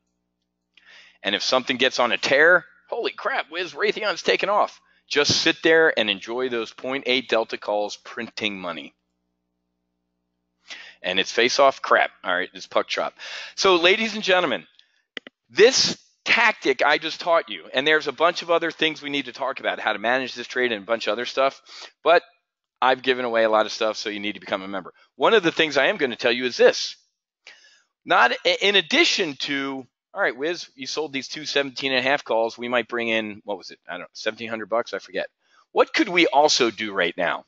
And if something gets on a tear, holy crap, Wiz, Raytheon's taken off. Just sit there and enjoy those 0.8 delta calls printing money. And it's face-off crap. All right, it's puck chop. So, ladies and gentlemen, this tactic I just taught you, and there's a bunch of other things we need to talk about, how to manage this trade and a bunch of other stuff, but I've given away a lot of stuff, so you need to become a member. One of the things I am going to tell you is this. Not in addition to, all right, Wiz, you sold these 2 17.5 calls. We might bring in, what was it? I don't know, $1,700, I forget. What could we also do right now?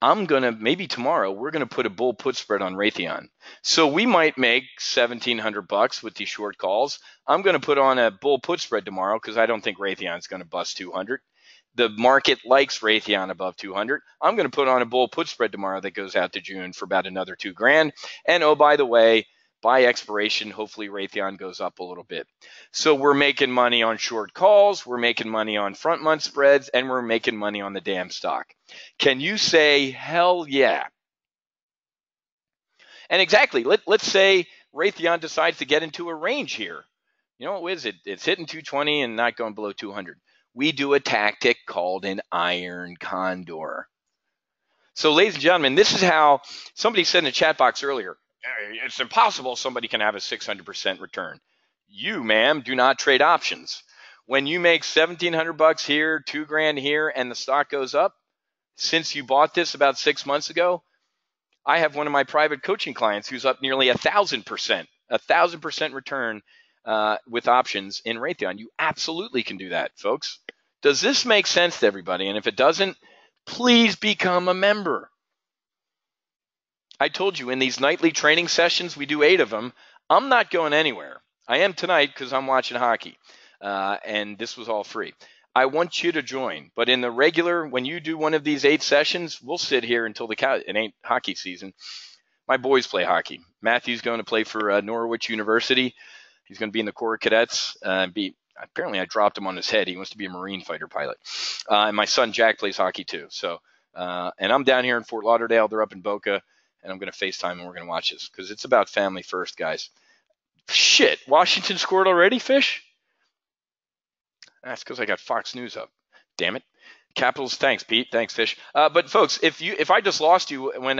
Maybe tomorrow, we're going to put a bull put spread on Raytheon. So we might make $1,700 with these short calls. I'm going to put on a bull put spread tomorrow because I don't think Raytheon's going to bust 200. The market likes Raytheon above 200. I'm going to put on a bull put spread tomorrow that goes out to June for about another 2 grand. And oh, by the way, by expiration, hopefully Raytheon goes up a little bit. So we're making money on short calls, we're making money on front month spreads, and we're making money on the damn stock. Can you say, hell yeah? And exactly, let's say Raytheon decides to get into a range here. You know what, Wiz? It's hitting 220 and not going below 200. We do a tactic called an iron condor. So, ladies and gentlemen, this is how somebody said in the chat box earlier, it's impossible somebody can have a 600% return. You, ma'am, do not trade options. When you make $1,700 here, 2 grand here, and the stock goes up, since you bought this about 6 months ago, I have one of my private coaching clients who's up nearly 1,000% return with options in Raytheon. You absolutely can do that, folks. Does this make sense to everybody? And if it doesn't, please become a member. I told you in these nightly training sessions, we do 8 of them. I'm not going anywhere. I am tonight because I'm watching hockey, and this was all free. I want you to join, but in the regular, when you do one of these 8 sessions, we'll sit here until it ain't hockey season. My boys play hockey. Matthew's going to play for Norwich University. He's going to be in the Corps of Cadets. Apparently, I dropped him on his head. He wants to be a Marine fighter pilot. And my son Jack plays hockey too. So, and I'm down here in Fort Lauderdale. They're up in Boca. And I'm going to FaceTime and we're going to watch this because it's about family first, guys. Shit, Washington scored already, Fish? That's because I got Fox News up. Damn it. Capitals, thanks, Pete. Thanks, Fish. But folks, if I just lost you when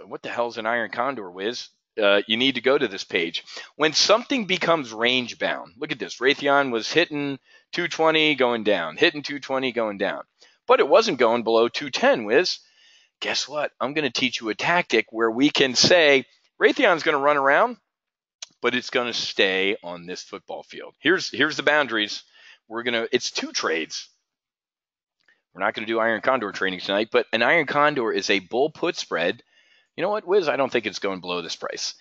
what the hell is an iron condor, Wiz? You need to go to this page. When something becomes range bound, look at this. Raytheon was hitting 220 going down, hitting 220 going down. But it wasn't going below 210, Wiz. Guess what? I'm going to teach you a tactic where we can say Raytheon's going to run around, but it's going to stay on this football field. Here's the boundaries. It's 2 trades. We're not going to do iron condor trading tonight, but an iron condor is a bull put spread. You know what, Wiz? I don't think it's going below this price.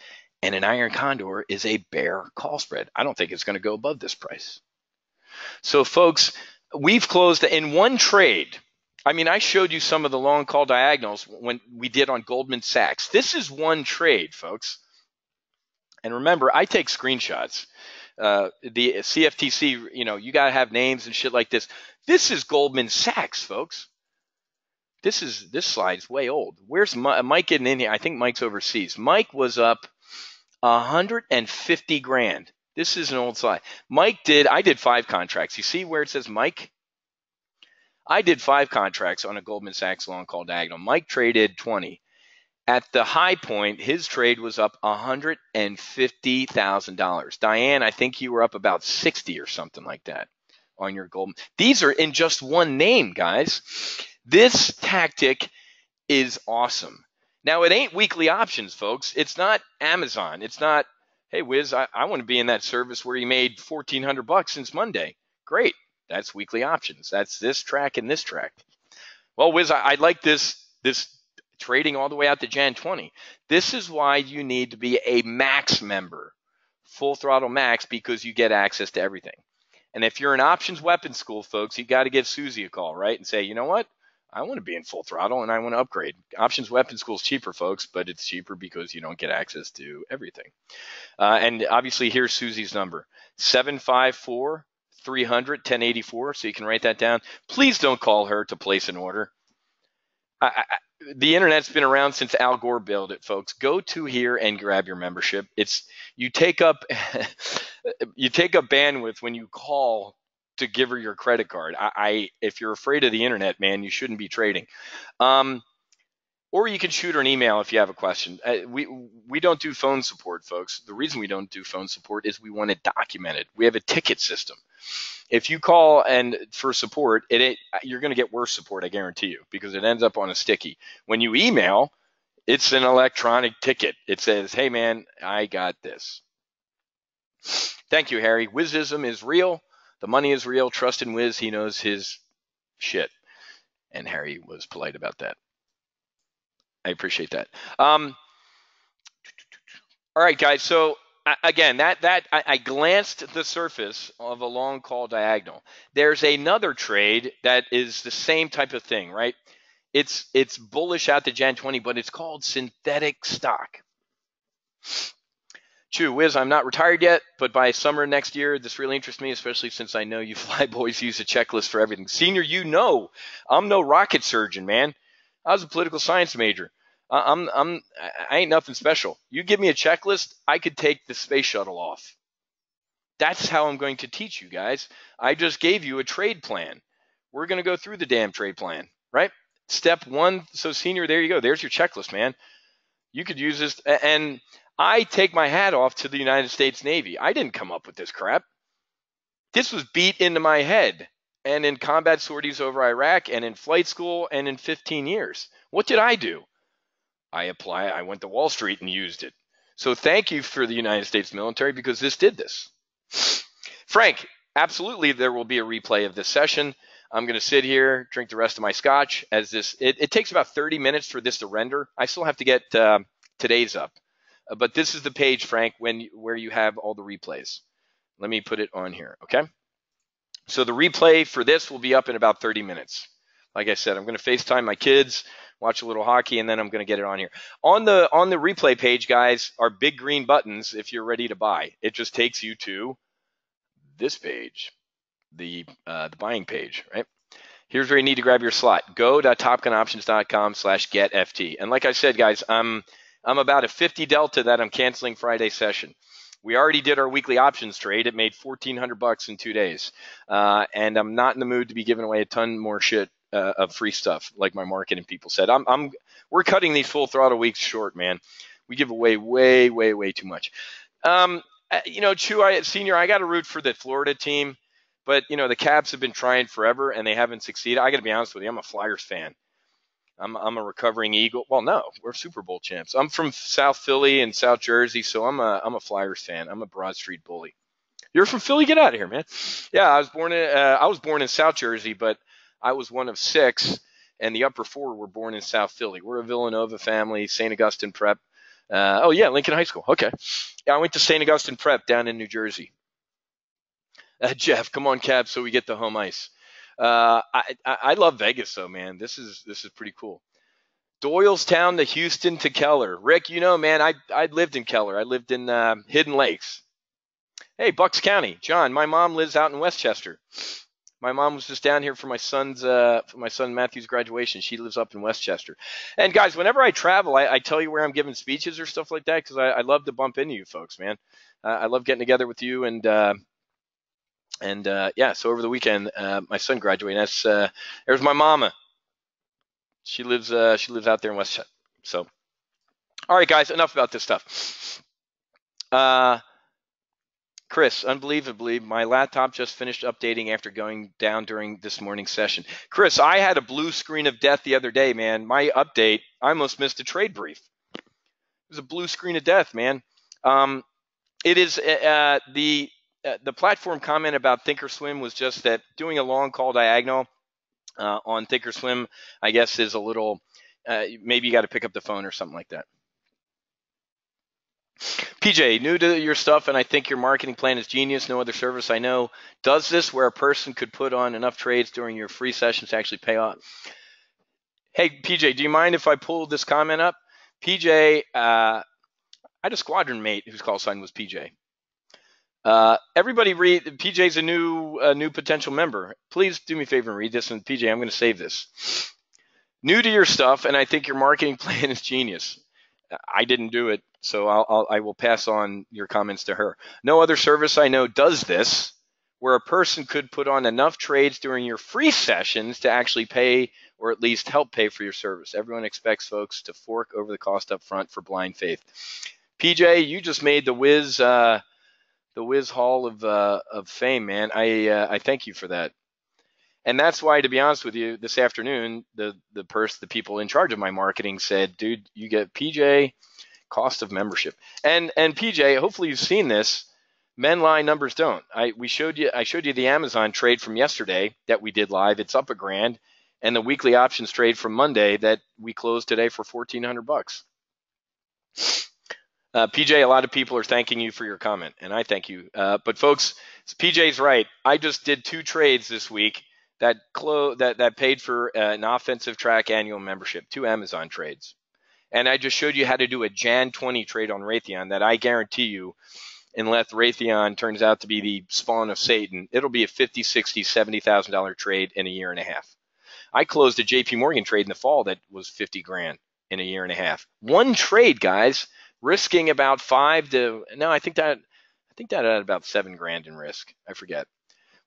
And an iron condor is a bear call spread. I don't think it's going to go above this price. So, folks, we've closed in one trade. I mean, I showed you some of the long call diagonals when we did on Goldman Sachs. This is one trade, folks. And remember, I take screenshots. The CFTC, you got to have names and shit like this. This is Goldman Sachs, folks. This slide's way old. Where's Mike getting in here? I think Mike's overseas. Mike was up 150 grand. This is an old slide. I did 5 contracts. You see where it says Mike? I did 5 contracts on a Goldman Sachs long call diagonal. Mike traded 20. At the high point, his trade was up $150,000. Diane, I think you were up about 60 or something like that on your Goldman. These are in just one name, guys. This tactic is awesome. Now, it ain't weekly options, folks. It's not Amazon. It's not, hey, Wiz, I want to be in that service where you made $1,400 since Monday. Great. That's weekly options. That's this track and this track. Well, Wiz, I like this trading all the way out to Jan 20. This is why you need to be a Max member, Full Throttle Max, because you get access to everything. And if you're in Options Weapons School, folks, you got to give Susie a call, right? And say, you know what? I want to be in Full Throttle and I want to upgrade. Options Weapons School is cheaper, folks, but it's cheaper because you don't get access to everything. And obviously, here's Susie's number, 754-300-1084, so you can write that down. Please don't call her to place an order. The internet's been around since Al Gore built it, folks. Go to here and grab your membership. You take up bandwidth when you call to give her your credit card. If you're afraid of the internet, man, you shouldn't be trading. Or you can shoot her an email if you have a question. We don't do phone support, folks. The reason we don't do phone support is we want it documented. We have a ticket system. If you call and for support, you're going to get worse support, I guarantee you, because it ends up on a sticky. When you email, it's an electronic ticket. It says, hey, man, I got this. Thank you, Harry. Wizism is real. The money is real. Trust in Wiz. He knows his shit. And Harry was polite about that. I appreciate that. All right, guys. So again, I glanced at the surface of a long call diagonal. There's another trade that is the same type of thing, right? It's bullish out to Jan 20, but it's called synthetic stock. Chew, Wiz, I'm not retired yet, but by summer next year, this really interests me, especially since I know you fly boys use a checklist for everything. Senior, I'm no rocket surgeon, man. I was a political science major. I ain't nothing special. You give me a checklist, I could take the space shuttle off. That's how I'm going to teach you guys. I just gave you a trade plan. We're going to go through the damn trade plan, right? Step 1. So Senior, there you go. There's your checklist, man. You could use this. And I take my hat off to the United States Navy. I didn't come up with this crap. This was beat into my head and in combat sorties over Iraq and in flight school and in 15 years. What did I do? I went to Wall Street and used it. So thank you for the United States military because this did this. Frank, absolutely there will be a replay of this session. I'm going to sit here, drink the rest of my scotch as this. It takes about 30 minutes for this to render. I still have to get today's up. But this is the page, Frank, where you have all the replays. Let me put it on here, okay? So the replay for this will be up in about 30 minutes. Like I said, I'm going to FaceTime my kids, watch a little hockey, and then I'm going to get it on here. On the replay page, guys, are big green buttons if you're ready to buy. It just takes you to this page, the buying page, right? Here's where you need to grab your slot. Go.topgunoptions.com/getft. And like I said, guys, I'm about a 50 delta that I'm canceling Friday session. We already did our weekly options trade. It made $1,400 in 2 days. And I'm not in the mood to be giving away a ton more shit of free stuff, like my marketing people said. We're cutting these full throttle weeks short, man. We give away way, way, way too much. Chew, Senior, I got to root for the Florida team, but the Caps have been trying forever and they haven't succeeded. I got to be honest with you, I'm a Flyers fan. I'm a recovering Eagle. Well, no, we're Super Bowl champs. I'm from South Philly and South Jersey, so I'm a Flyers fan. I'm a Broad Street bully. You're from Philly? Get out of here, man. Yeah, I was born in South Jersey, but I was one of 6, and the upper 4 were born in South Philly. We're a Villanova family, St. Augustine Prep. Lincoln High School. Okay. Yeah, I went to St. Augustine Prep down in New Jersey. Jeff, come on, Cab, so we get the home ice. I love Vegas, though, man. This is pretty cool. Doylestown to Houston to Keller. Rick, you know, man, I lived in Keller. I lived in Hidden Lakes. Hey, Bucks County. John, my mom lives out in Westchester. My mom was just down here for my son Matthew's graduation. She lives up in Westchester. And guys, whenever I travel, I tell you where I'm giving speeches or stuff like that because I love to bump into you folks, man. I love getting together with you and yeah. So over the weekend, my son graduated. There's my mama. She lives out there in Westchester. So, all right, guys, enough about this stuff. Chris, unbelievably, my laptop just finished updating after going down during this morning's session. Chris, I had a blue screen of death the other day, man. My update, I almost missed a trade brief. It was a blue screen of death, man. It is the platform comment about Thinkorswim was just that doing a long call diagonal on Thinkorswim, I guess, is a little, maybe you got to pick up the phone or something like that. PJ, new to your stuff, and I think your marketing plan is genius. No other service I know does this where a person could put on enough trades during your free sessions to actually pay off. Hey, PJ, do you mind if I pull this comment up? PJ, I had a squadron mate whose call sign was PJ. Everybody read, PJ's a new potential member. Please do me a favor and read this, and PJ, I'm going to save this. New to your stuff, and I think your marketing plan is genius. I didn't do it, so I will pass on your comments to her. No other service I know does this, where a person could put on enough trades during your free sessions to actually pay or at least help pay for your service. Everyone expects folks to fork over the cost up front for blind faith. PJ, you just made the Wiz Hall of Fame, man. I thank you for that. And that's why, to be honest with you, this afternoon, the people in charge of my marketing said, dude, you get PJ cost of membership. And PJ, hopefully you've seen this. Men lie, numbers don't. I showed you the Amazon trade from yesterday that we did live. It's up $1,000, and the weekly options trade from Monday that we closed today for $1,400. PJ, a lot of people are thanking you for your comment, and I thank you. But folks, PJ's right. I just did 2 trades this week that paid for an offensive track annual membership, 2 Amazon trades. And I just showed you how to do a Jan 20 trade on Raytheon that I guarantee you, unless Raytheon turns out to be the spawn of Satan, it'll be a $50, $60, $70,000 trade in a year and a half. I closed a JP Morgan trade in the fall that was $50,000 in a year and a half. One trade, guys, risking about I think that had about $7,000 in risk. I forget.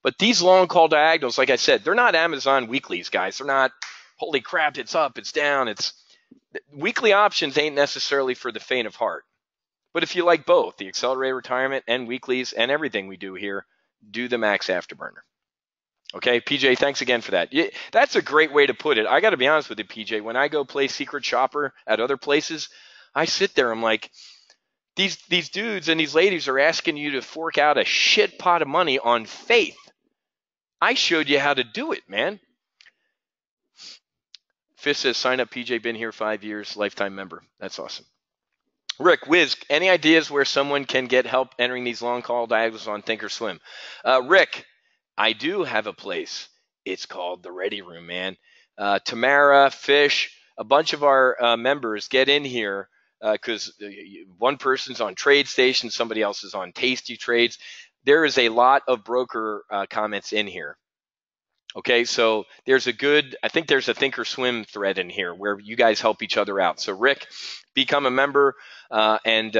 But these long call diagonals, like I said, they're not Amazon weeklies, guys. They're not, holy crap, it's up, it's down. It's weekly options ain't necessarily for the faint of heart. But if you like both, the accelerated retirement and weeklies and everything we do here, do the max afterburner. Okay, PJ, thanks again for that. That's a great way to put it. I got to be honest with you, PJ. When I go play Secret Shopper at other places, I sit there, I'm like, these dudes and these ladies are asking you to fork out a shit pot of money on faith. I showed you how to do it, man. Fish says, sign up, PJ, been here 5 years, lifetime member. That's awesome. Rick, Wiz, any ideas where someone can get help entering these long call diagonals on Thinkorswim? Rick, I do have a place. It's called the Ready Room, man. Tamara, Fish, a bunch of our members get in here because one person's on TradeStation, somebody else is on Tasty Trades. There is a lot of broker comments in here. Okay, so I think there's a Thinkorswim thread in here where you guys help each other out. So Rick, become a member, and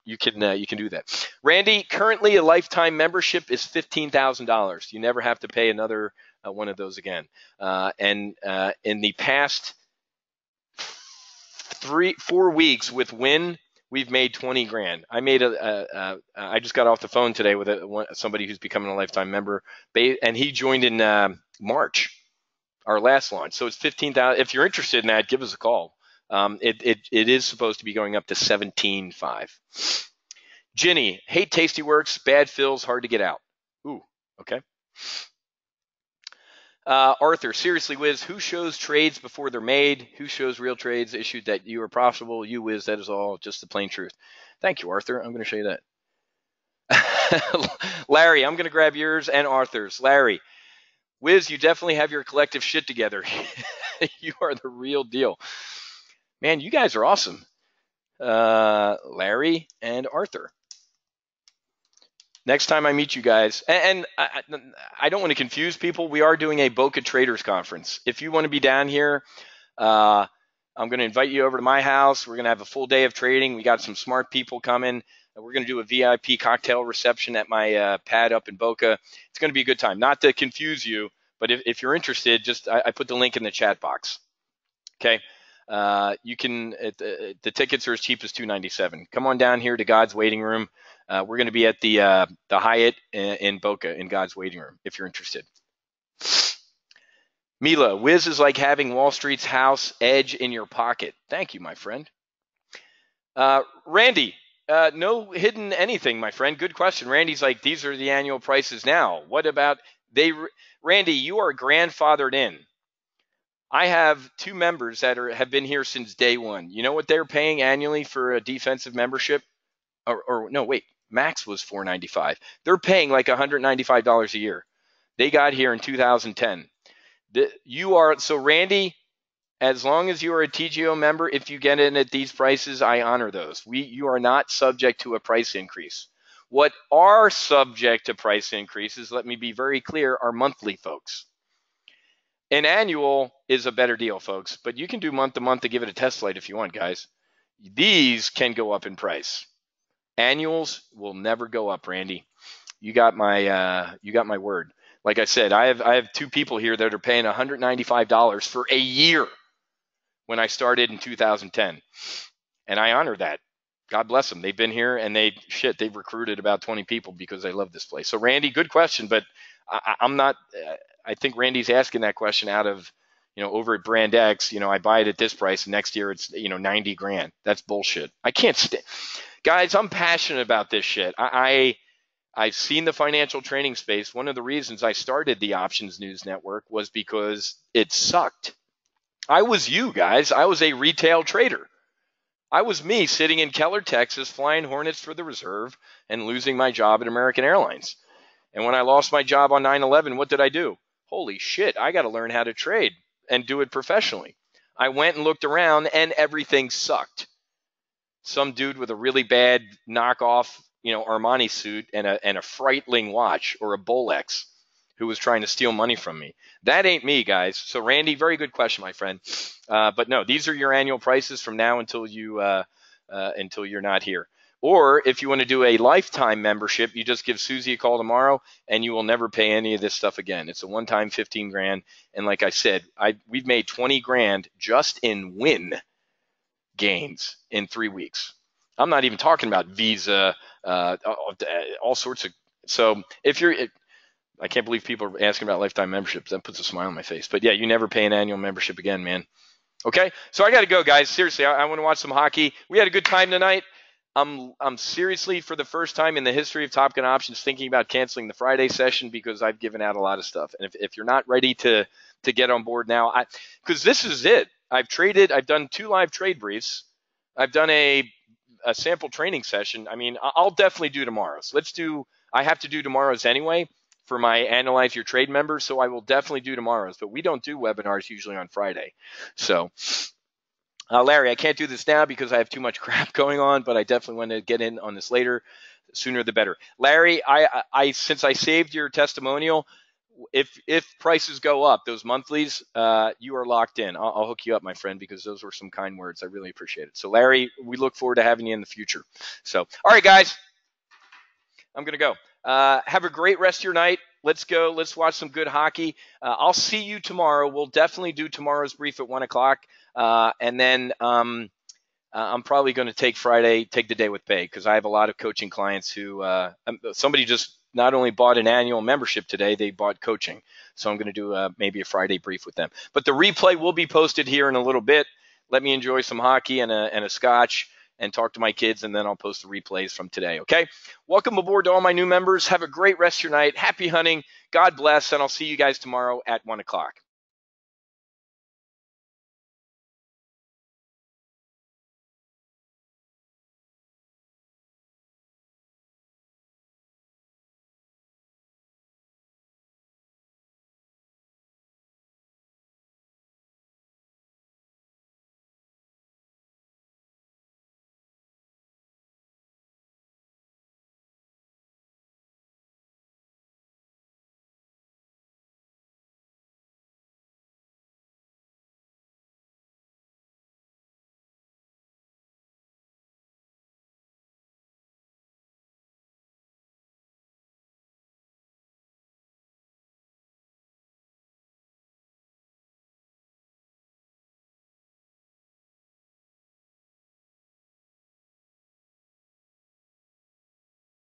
you can do that. Randy, currently a lifetime membership is $15,000. You never have to pay another one of those again. And in the past 3-4 weeks with Win, we've made $20,000. I just got off the phone today with somebody who's becoming a lifetime member, and he joined in March, our last launch. So it's $15,000. If you're interested in that, give us a call. It is supposed to be going up to $17,500. Ginny, hate Tasty Works, bad fills, hard to get out. Ooh, okay. Arthur, seriously, Wiz, who shows trades before they're made? Who shows real trades issued that you are profitable? You, Wiz, that is all just the plain truth. Thank you, Arthur. I'm going to show you that. Larry, I'm going to grab yours and Arthur's. Larry, Wiz, you definitely have your collective shit together. You are the real deal. Man, you guys are awesome. Larry and Arthur. Next time I meet you guys, and I don't want to confuse people, we are doing a Boca Traders Conference. If you want to be down here, I'm going to invite you over to my house. We're going to have a full day of trading. We got some smart people coming. We're going to do a VIP cocktail reception at my pad up in Boca. It's going to be a good time. Not to confuse you, but if you're interested, just I put the link in the chat box. Okay. You can the tickets are as cheap as $297. Come on down here to God's Waiting Room. We're going to be at the Hyatt in Boca in God's Waiting Room if you're interested. Mila, Wiz is like having Wall Street's house edge in your pocket. Thank you, my friend. Randy, no hidden anything, my friend. Good question. Randy's like, these are the annual prices now. What about Randy, you are grandfathered in. I have 2 members that have been here since day one. You know what they're paying annually for a defensive membership? Or no, wait, max was $495. They're paying like $195 a year. They got here in 2010. So Randy, as long as you are a TGO member, if you get in at these prices, I honor those. You are not subject to a price increase. What are subject to price increases, let me be very clear, are monthly folks. An annual is a better deal, folks, but you can do month to month to give it a test flight if you want, guys. These can go up in price. Annuals will never go up, Randy. You got my word. Like I said, I have 2 people here that are paying $195 for a year when I started in 2010, and I honor that. God bless them. They've been here and they've recruited about 20 people because they love this place. So Randy, good question, but I'm not. I think Randy's asking that question out of, over at Brand X, I buy it at this price and next year it's, $90,000. That's bullshit. I can't guys, I'm passionate about this shit. I've seen the financial training space. One of the reasons I started the Options News Network was because it sucked. I was you guys. I was a retail trader. I was me sitting in Keller, Texas, flying Hornets for the reserve and losing my job at American Airlines. And when I lost my job on 9/11, what did I do? Holy shit, I got to learn how to trade and do it professionally. I went and looked around and everything sucked. Some dude with a really bad knockoff, Armani suit and a Breitling watch or a Bolex who was trying to steal money from me. That ain't me, guys. So Randy, very good question, my friend. But no, these are your annual prices from now until you're not here. Or if you want to do a lifetime membership, you just give Susie a call tomorrow and you will never pay any of this stuff again. It's a one-time $15,000. And like I said, we've made $20,000 just in win gains in 3 weeks. I'm not even talking about Visa, all sorts of. So I can't believe people are asking about lifetime memberships. That puts a smile on my face. But yeah, you never pay an annual membership again, man. Okay, so I got to go, guys. Seriously, I want to watch some hockey. We had a good time tonight. I'm seriously, for the first time in the history of Top Gun Options, thinking about canceling the Friday session because I've given out a lot of stuff. And if you're not ready to get on board now, because this is it. I've done 2 live trade briefs. I've done a sample training session. I mean, I'll definitely do tomorrow's. I have to do tomorrow's anyway for my Analyze Your Trade members, so I will definitely do tomorrow's. But we don't do webinars usually on Friday. So Larry, I can't do this now because I have too much crap going on, but I definitely want to get in on this later. Sooner the better. Larry, since I saved your testimonial, if prices go up, those monthlies, you are locked in. I'll hook you up, my friend, because those were some kind words. I really appreciate it. So Larry, we look forward to having you in the future. So, all right, guys, I'm going to go. Have a great rest of your night. Let's go. Let's watch some good hockey. I'll see you tomorrow. We'll definitely do tomorrow's brief at 1 o'clock. And then I'm probably going to take the day with pay because I have a lot of coaching clients who somebody just not only bought an annual membership today, they bought coaching. So I'm going to do maybe a Friday brief with them. But the replay will be posted here in a little bit. Let me enjoy some hockey and a scotch and talk to my kids, and then I'll post the replays from today, okay? Welcome aboard to all my new members. Have a great rest of your night. Happy hunting. God bless, and I'll see you guys tomorrow at 1 o'clock.